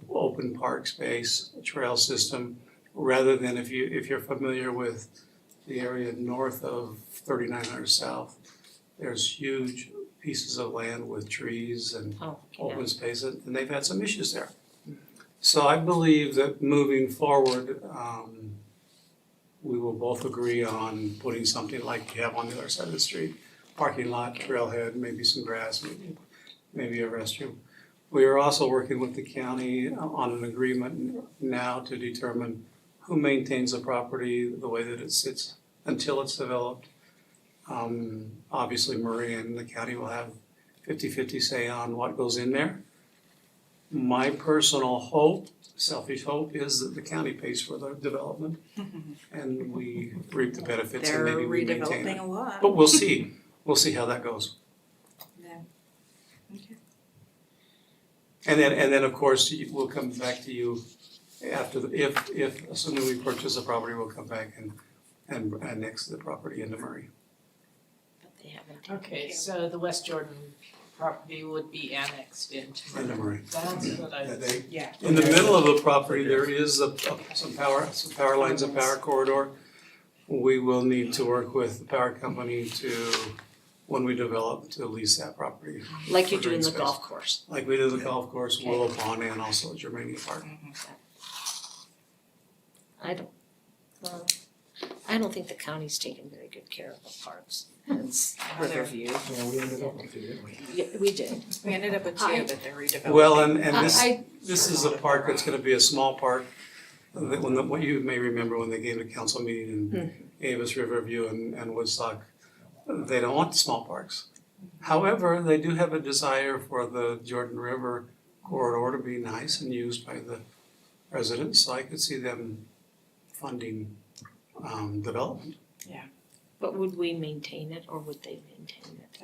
open park space, a trail system, rather than if you're familiar with the area north of 3900 South, There's huge pieces of land with trees and Oh, yeah. open spaces, and they've had some issues there. So I believe that moving forward, we will both agree on putting something like you have on the other side of the street, parking lot, trailhead, maybe some grass, maybe a restroom. We are also working with the county on an agreement now to determine who maintains the property, the way that it sits until it's developed. Obviously Murray and the county will have 50-50 say on what goes in there. My personal hope, selfish hope, is that the county pays for the development and we reap the benefits and They're maybe we maintain redeveloping it. a lot. But we'll see how that goes. Yeah. Okay. And then of course, we'll come back to you after, if assuming we purchase the property, we'll come back and annex the property into Murray. But they haven't taken Okay, care so the West Jordan property would be annexed into Into Murray. That's what I. Yeah. In the middle of the property, there is some power lines, a power corridor. We will need to work with the power company to, when we develop, to lease that property. Like you for do in green the space. golf course. Like we did the golf course, Willow Pond, and also Germania Park. I don't think the county's taken very good care of the parks. It's Riverview. Yeah, we ended up with it, didn't we? Yeah, we did. We ended up with two, I- but they're redeveloping. Well, and I- this is a park that's gonna be a small park. What you may remember when they gave a council meeting in Avis, Riverview and Woodstock, they don't want small parks. However, they do have a desire for the Jordan River corridor to be nice and used by the residents, so I could see them funding development. But would we maintain it or would they maintain it?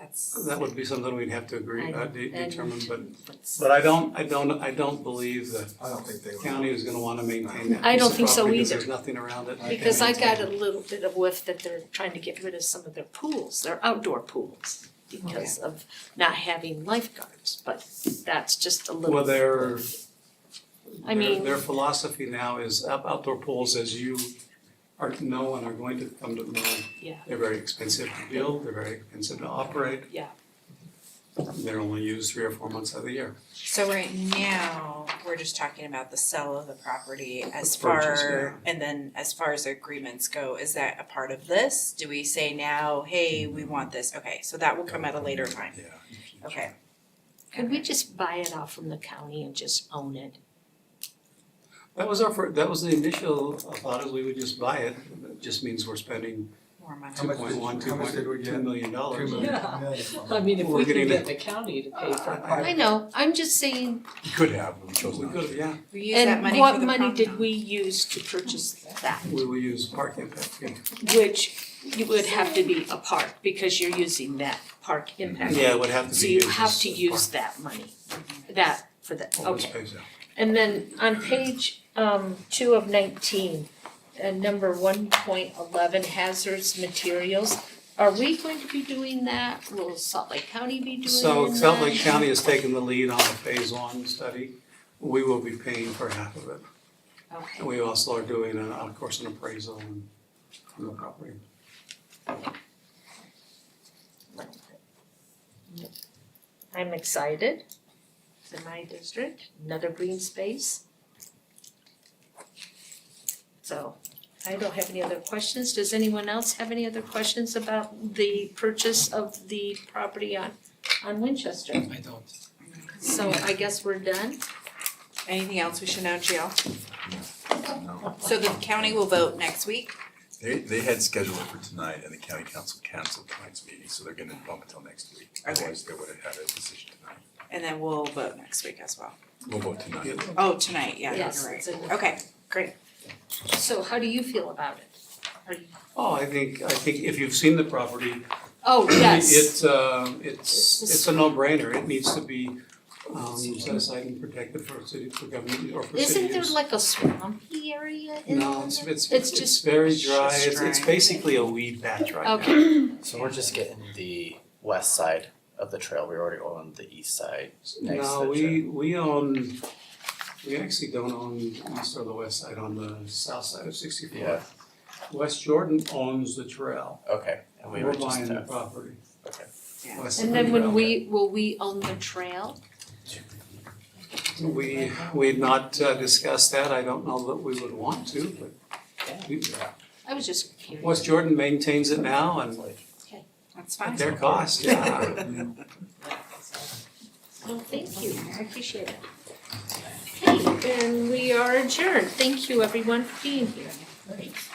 That would be something we'd have to agree, I- determine, Let's- but I don't believe the I don't think they would. county is gonna wanna maintain that I don't piece of think so property because either. there's nothing around it. Because I got a little bit of whiff that they're trying to get rid of some of their pools, their outdoor pools, because of not having lifeguards, but that's just a little. Well, mean- their philosophy now is outdoor pools, as you know and are going to come to know. Yeah. They're very expensive to build, they're very expensive to operate. Yeah. They're only used 3 or 4 months out of the year. So right now, we're just talking about the sale of the property as The purchase, far, and then as far as the agreements go, is that a part of this? Do we say now, hey, we want this, okay, so that will come at a later time, Yeah. okay. Could we just buy it off from the county and just own it? That was that was the initial thought, is we would just buy it. It just means we're spending More money. How much did- how much did we get? $2.2 million. $2 million. Yeah. I mean, if We're we could getting get the county to pay for part I know, I'm just saying, We could have, but we chose We not could, to. yeah, We use that and money for what the money did prom- we use to purchase that? we will use park impact fee. Which you would have to be a park, because you're using that park impact. Yeah, it would have to So be you used have as to a use that money, that, for that, open okay. space, yeah. And then on page 2 of 19, number 1.11, hazardous materials. Are we going to be doing that? Will Salt Lake County be doing that? So Salt Lake County has taken the lead on a phase 1 study. We will be paying for half of it. Okay. And we also are doing, of course, an appraisal on the property. I'm excited. It's in my district, another green space. So I don't have any other questions. Does anyone else have any other questions about the purchase of the property on Winchester? I don't. So I guess we're done. Anything else we should know, Jill? So the county will vote next week? They had scheduled it for tonight and the county council canceled tonight's meeting, so they're gonna bump it till next week. Okay. Otherwise, they would have had a decision tonight. And then we'll vote next week as well. We'll vote tonight. Oh, tonight, yeah, Yes, you're it's right. in- Okay, great. So how do you feel about it? Are you? Oh, I think if you've seen the property, Oh, yes. it's a no-brainer. It needs to be set aside and protected for government or for city Isn't there use. like a swampy area in there? No, it's It's just very dry. just It's dry. basically a weed patch right now. Okay, So we're just getting the west side of the trail, we already own the east side next to No, the trail. we actually don't own east or the west side, on the south side of 64. Yeah. West Jordan owns the trail. Okay, and we We're were just, buying the property. okay. Yeah. west of And then Riverdale. will we own the trail? We've not discussed that, I don't know that we would want to, but we, I was just curious. West Jordan maintains it now and That's at fine. their cost, yeah. Well, thank you, I appreciate it. Okay, and we are adjourned. Thank you everyone for being here. Thanks.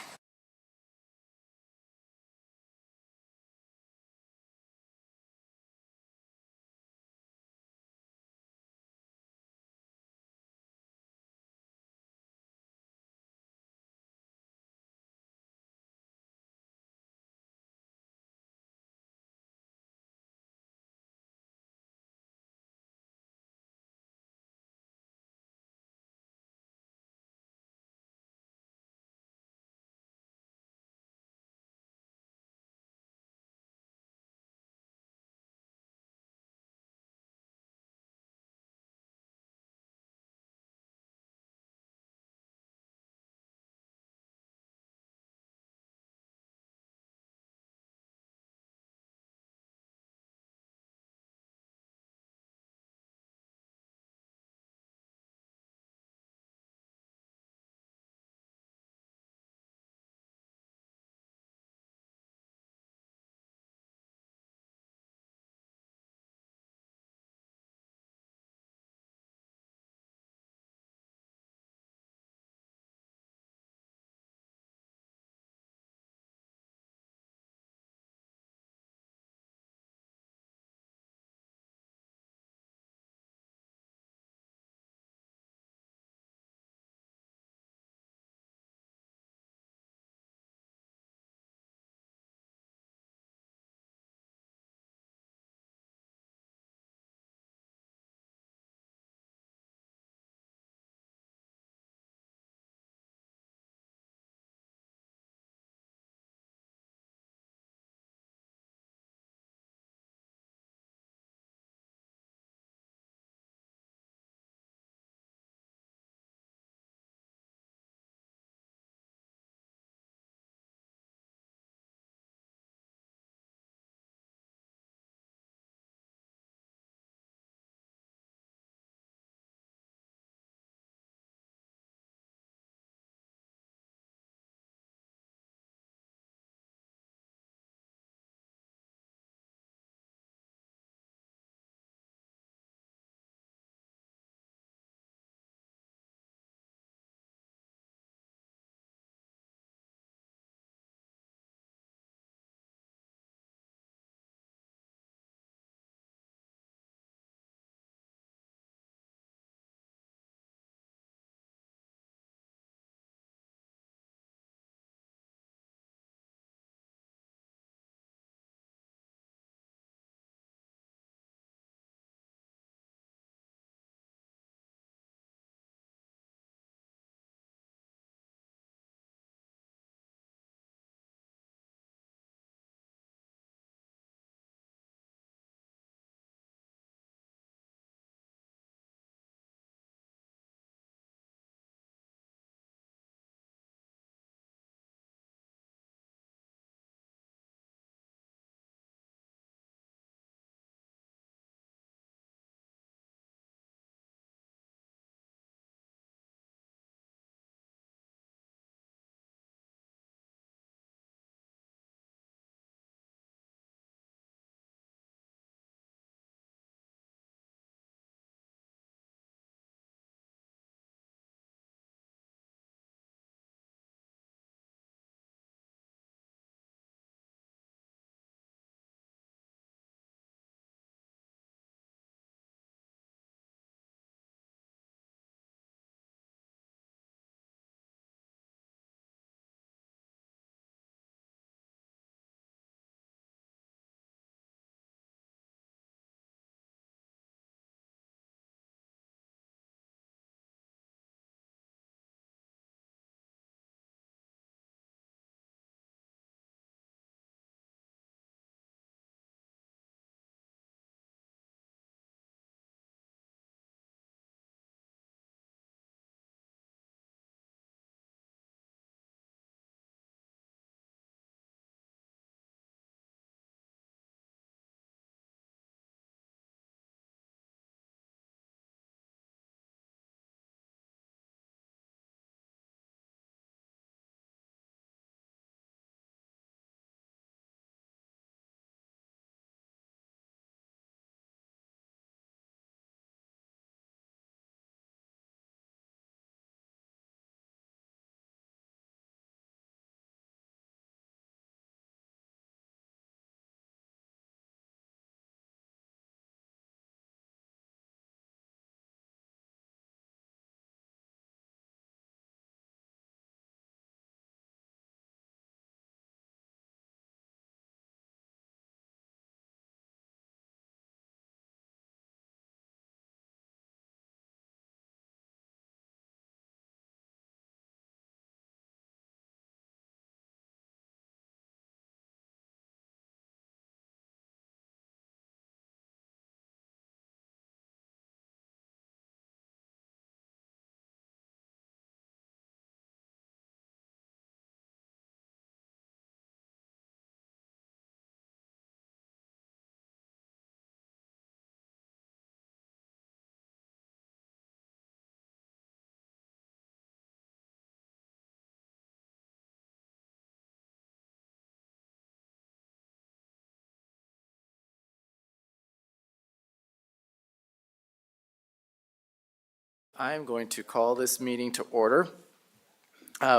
I'm going to call this meeting to order.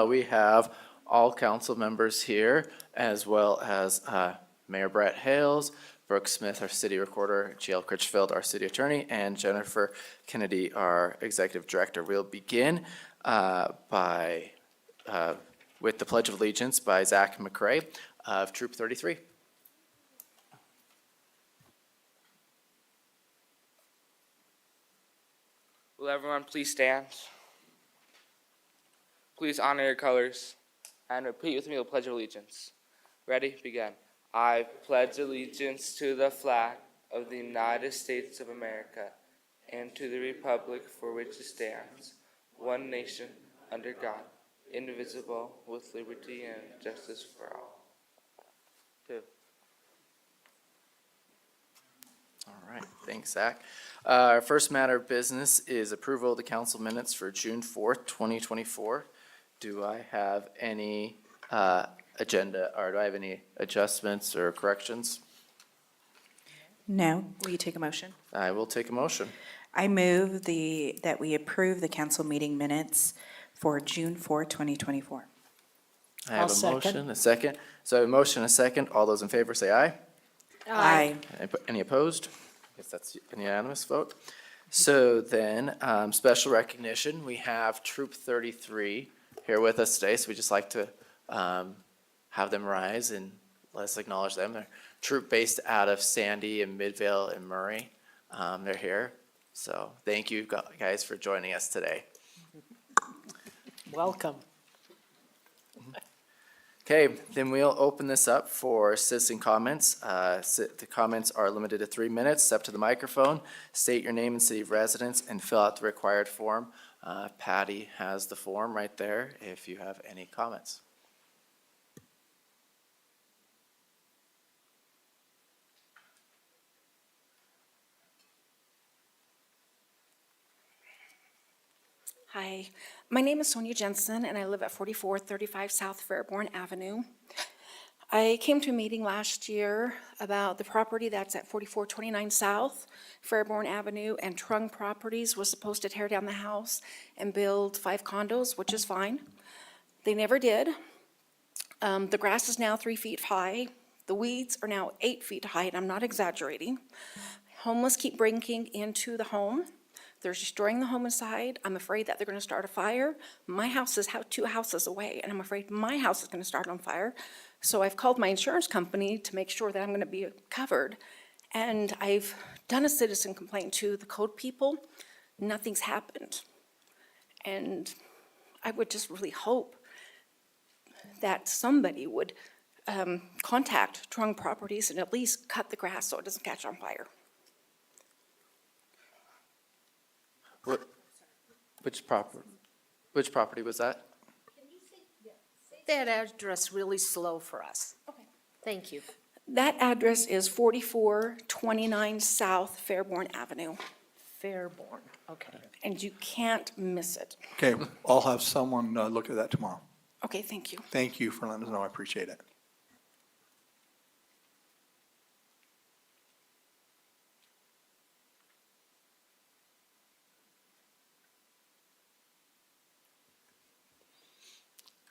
We have all council members here, as well as Mayor Brett Hales, Brooke Smith, our city recorder, Jill Critchfield, our city attorney, and Jennifer Kennedy, our executive director. We'll begin with the Pledge of Allegiance by Zach McCrae of Troop 33. Will everyone please stand? Please honor your colors and repeat with me the Pledge of Allegiance. Ready? Begin. I pledge allegiance to the flag of the United States of America and to the republic for which it stands, one nation, under God, indivisible, with liberty and justice for all. All right, thanks, Zach. Our first matter of business is approval of the council minutes for June 4th, 2024. Do I have any agenda, or do I have any adjustments or corrections? No. Will you take a motion? I will take a motion. I move that we approve the council meeting minutes for June 4, 2024. I have I'll a second. motion, a second. So a motion, a second. All those in favor say aye. Aye. Any opposed? I guess that's a unanimous vote. So then, special recognition, we have Troop 33 here with us today, so we'd just like to have them rise and let us acknowledge them. They're a troop based out of Sandy and Midvale and Murray. They're here, so thank you guys for joining us today. Welcome. Okay, then we'll open this up for citizen comments. The comments are limited to 3 minutes. Step to the microphone, state your name and city of residence, and fill out the required form. Patty has the form right there if you have any comments. Hi, my name is Sonia Jensen, and I live at 4435 South Fairborn Avenue. I came to a meeting last year about the property that's at 4429 South Fairborn Avenue, and Trung Properties was supposed to tear down the house and build 5 condos, which is fine. They never did. The grass is now 3 feet high. The weeds are now 8 feet high, and I'm not exaggerating. Homeless keep breaking into the home. They're destroying the home inside. I'm afraid that they're gonna start a fire. My house is 2 houses away, and I'm afraid my house is gonna start on fire. So I've called my insurance company to make sure that I'm gonna be covered. And I've done a citizen complaint to the code people. Nothing's happened. And I would just really hope that somebody would contact Trung Properties and at least cut the grass so it doesn't catch on fire. Which property was that? That address really slow for us. Okay. Thank you. That address is 4429 South Fairborn Avenue, Fairborn, okay. and you can't miss it. Okay, I'll have someone look at that tomorrow. Okay, thank you. Thank you for letting us know, I appreciate it.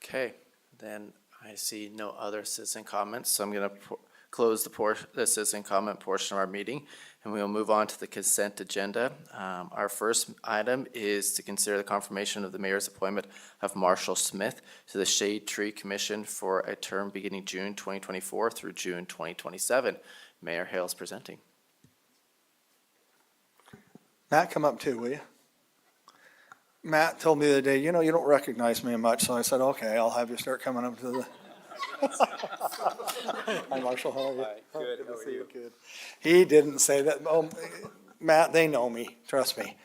Okay, then I see no other citizen comments, so I'm gonna close the citizen comment portion of our meeting, and we will move on to the consent agenda. Our first item is to consider the confirmation of the mayor's appointment of Marshall Smith to the Shade Tree Commission for a term beginning June 2024 through June 2027. Mayor Hales presenting. Matt, come up too, will you? Matt told me the other day, you know, you don't recognize me much, so I said, okay, I'll have you start coming up to the. Hi, Marshall, how are you? Good to see you. Good. He didn't say that. Oh, Matt, they know me, trust me.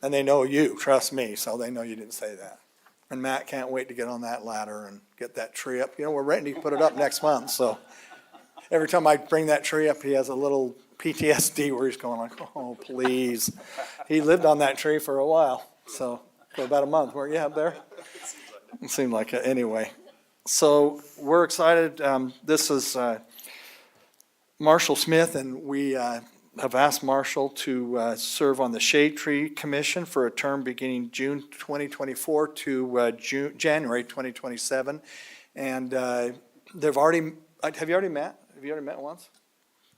And they know you, trust me, so they know you didn't say that. And Matt can't wait to get on that ladder and get that tree up. You know, we're ready to put it up next month, so every time I bring that tree up, he has a little PTSD where he's going like, oh, please. He lived on that tree for a while, so. For about a month, weren't you up there? It seemed like it, anyway. So we're excited. This is Marshall Smith, and we have asked Marshall to serve on the Shade Tree Commission for a term beginning June 2024 to January 2027. And they've already, have you already met? Have you already met once?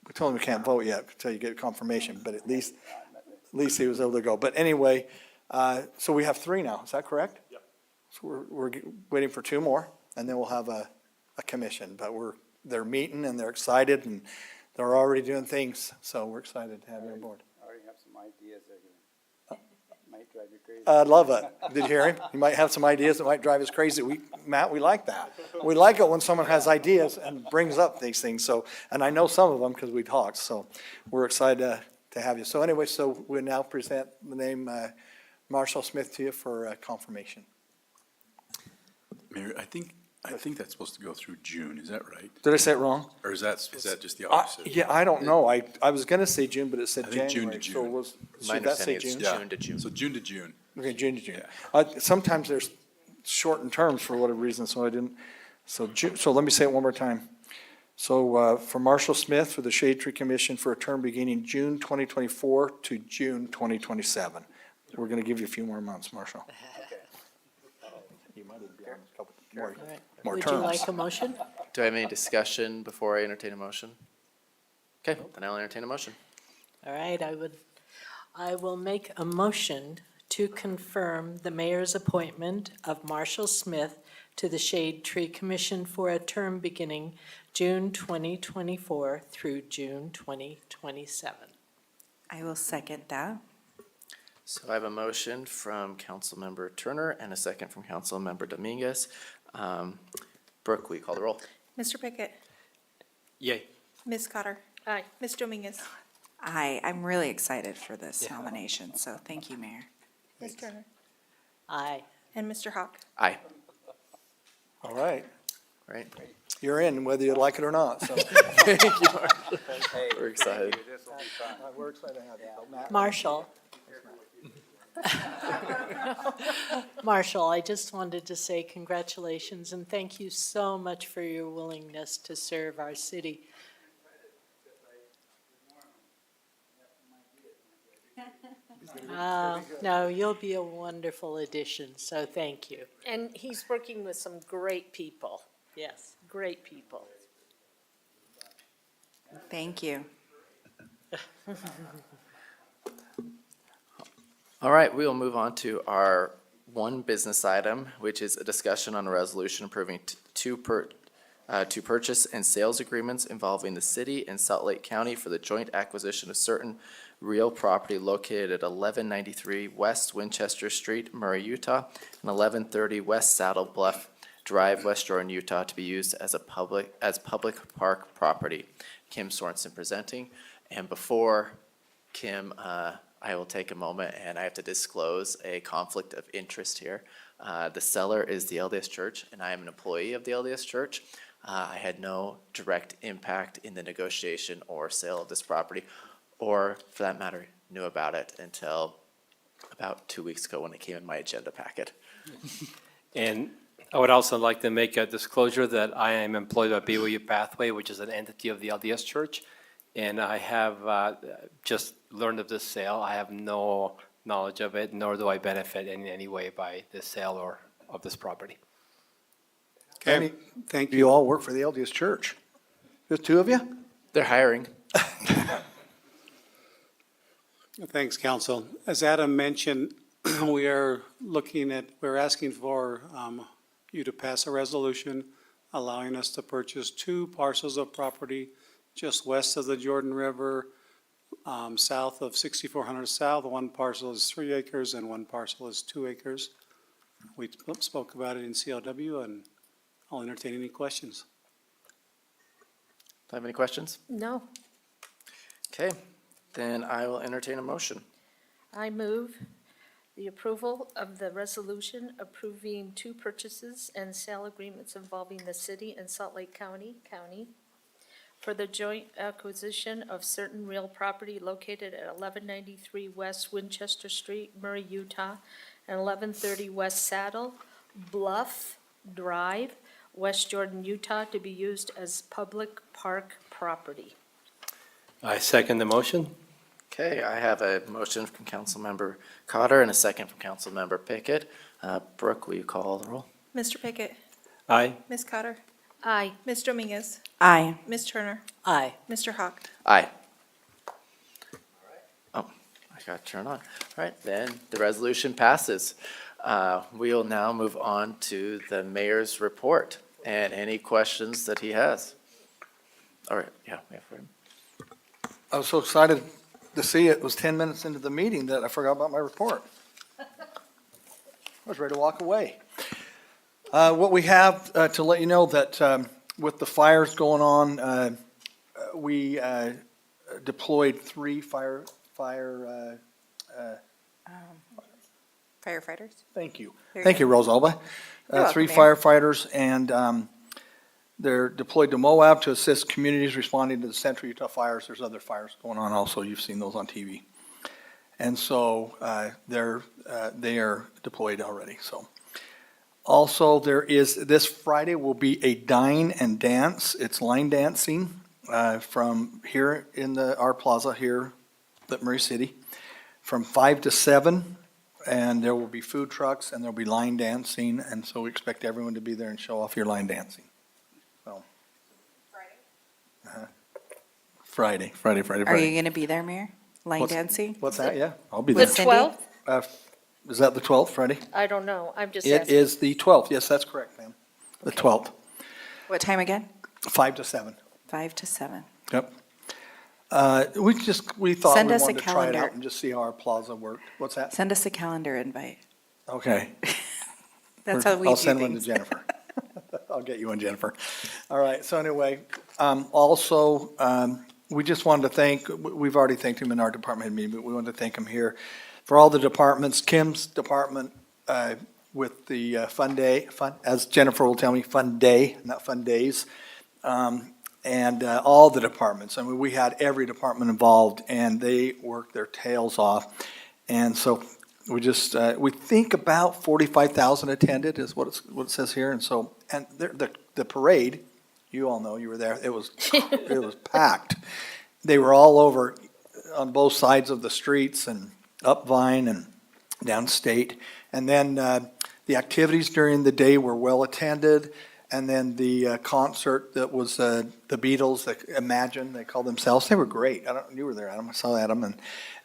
We told him we can't vote yet until you get confirmation, but at least he was able to go. But anyway, so we have 3 now, is that correct? Yep. So we're waiting for 2 more, and then we'll have a commission. But they're meeting and they're excited and they're already doing things, so we're excited to have you on board. I already have some ideas that are gonna, might drive you crazy. I love it. Did you hear him? You might have some ideas that might drive us crazy. Matt, we like that. We like it when someone has ideas and brings up these things, so, and I know some of them because we talked, so we're excited to have you. So anyway, so we now present the name Marshall Smith to you for confirmation. Mayor, I think that's supposed to go through June, is that right? Did I say it wrong? Or is that just the opposite? Yeah, I don't know. I was gonna say June, but it said I think January. June to So June. was, My should that say understanding is June? Yeah. June to June. So June to June. Okay, June to June. Yeah. Sometimes there's shortened terms for whatever reason, so I didn't, so let me say it one more time. So, for Marshall Smith for the Shade Tree Commission for a term beginning June 2024 to June 2027. We're gonna give you a few more months, Marshall. You might even be on a couple more Would terms. you like a motion? Do I have any discussion before I entertain a motion? Okay, then I'll entertain a motion. All right, I will make a motion to confirm the mayor's appointment of Marshall Smith to the Shade Tree Commission for a term beginning June 2024 through June 2027. I will second that. So I have a motion from Councilmember Turner and a second from Councilmember Dominguez. Brooke, will you call the roll? Mr. Pickett? Yay. Ms. Cotter? Aye. Ms. Dominguez? I'm really excited for this nomination, so thank you, Mayor. Ms. Turner? Aye. And Mr. Hawk? Aye. All right, Right? you're in whether you like it or not, so. Thank you, Mark. We're excited. We're excited to have you. So, Matt? Marshall. Marshall, I just wanted to say congratulations and thank you so much for your willingness to serve our city. No, you'll be a wonderful addition, so thank you. And he's working with some great people. Yes, great people. Thank you. All right, we will move on to our one business item, which is a discussion on a resolution approving two purchase and sales agreements involving the city and Salt Lake County for the joint acquisition of certain real property located at 1193 West Winchester Street, Murray, Utah, and 1130 West Saddle Bluff Drive, West Jordan, Utah, to be used as public park property. Kim Sorensen presenting, and before Kim, I will take a moment and I have to disclose a conflict of interest here. The seller is the LDS Church and I am an employee of the LDS Church. I had no direct impact in the negotiation or sale of this property, or for that matter, knew about it until about 2 weeks ago when it came in my agenda packet. And I would also like to make a disclosure that I am employed by BYU Pathway, which is an entity of the LDS Church. And I have just learned of this sale. I have no knowledge of it, nor do I benefit in any way by this sale or of this property. Okay, thank you. You all work for the LDS Church. There's 2 of you? They're hiring. Thanks, council. As Adam mentioned, we're asking for you to pass a resolution allowing us to purchase 2 parcels of property just west of the Jordan River, south of 6400 South. 1 parcel is 3 acres and 1 parcel is 2 acres. We spoke about it in CLW, and I'll entertain any questions. Do I have any questions? No. Okay, then I will entertain a motion. I move the approval of the resolution approving 2 purchases and sale agreements involving the city and Salt Lake County for the joint acquisition of certain real property located at 1193 West Winchester Street, Murray, Utah, and 1130 West Saddle Bluff Drive, West Jordan, Utah, to be used as public park property. I second the motion. Okay, I have a motion from Councilmember Cotter and a second from Councilmember Pickett. Brooke, will you call the roll? Mr. Pickett? Aye. Ms. Cotter? Aye. Ms. Dominguez? Aye. Ms. Turner? Aye. Mr. Hawk? Aye. Oh, I got to turn on. All right, then the resolution passes. We will now move on to the mayor's report and any questions that he has. All right, yeah, we have him. I was so excited to see it was 10 minutes into the meeting that I forgot about my report. I was ready to walk away. What we have to let you know that with the fires going on, we deployed 3 Firefighters? thank you. Very Thank you, Rosalba. You're 3 welcome, Mayor. firefighters, and they're deployed to Moab to assist communities responding to the Central Utah fires. There's other fires going on also. You've seen those on TV. And so they are deployed already, so. Also, this Friday will be a dine and dance. It's line dancing from here in our plaza here at Murray City from 5 to 7. And there will be food trucks and there'll be line dancing. And so we expect everyone to be there and show off your line dancing. So. Friday. Are you gonna be there, Mayor? Line What's- dancing? What's that? Yeah, I'll be The there. 12th? Is that the 12th, Friday? I don't know, I'm just It asking. is the 12th. Yes, that's correct, ma'am. The 12th, What time again? 5 to 7. 5 to 7. Yep. We thought we Send us a wanted to try it calendar. out and just see how our plaza worked. What's that? Send us a calendar invite. Okay. That's how we do I'll send one to things. Jennifer. I'll get you one, Jennifer. All right, so anyway, also, we just wanted to thank, we've already thanked him in our department head meeting, but we wanted to thank him here for all the departments, Kim's department with the fun day, as Jennifer will tell me, fun day, not fun days. And all the departments. I mean, we had every department involved and they worked their tails off. And so we just, we think about 45,000 attended is what it says here. And so, and the parade, you all know, you were there, it was packed. They were all over on both sides of the streets and up Vine and down State. And then the activities during the day were well attended. And then the concert that was the Beatles, Imagine, they call themselves, they were great. You were there, Adam, I saw Adam, and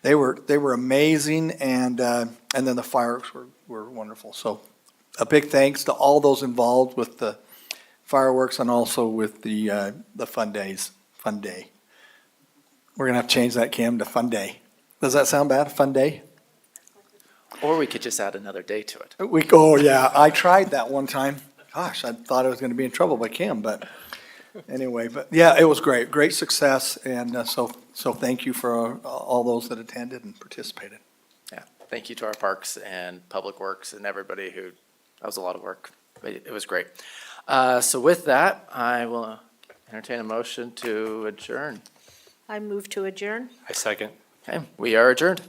they were amazing, and then the fireworks were wonderful. So a big thanks to all those involved with the fireworks and also with the fun day. We're gonna have to change that, Kim, to fun day. Does that sound bad, fun day? Or we could just add another day to it. Oh, yeah, I tried that one time. Gosh, I thought I was gonna be in trouble by Kim, but anyway, but yeah, it was great success, and so thank you for all those that attended and participated. Yeah, thank you to our parks and public works and everybody that was a lot of work, but it was great. So with that, I will entertain a motion to adjourn. I move to adjourn. I second. Okay, we are adjourned.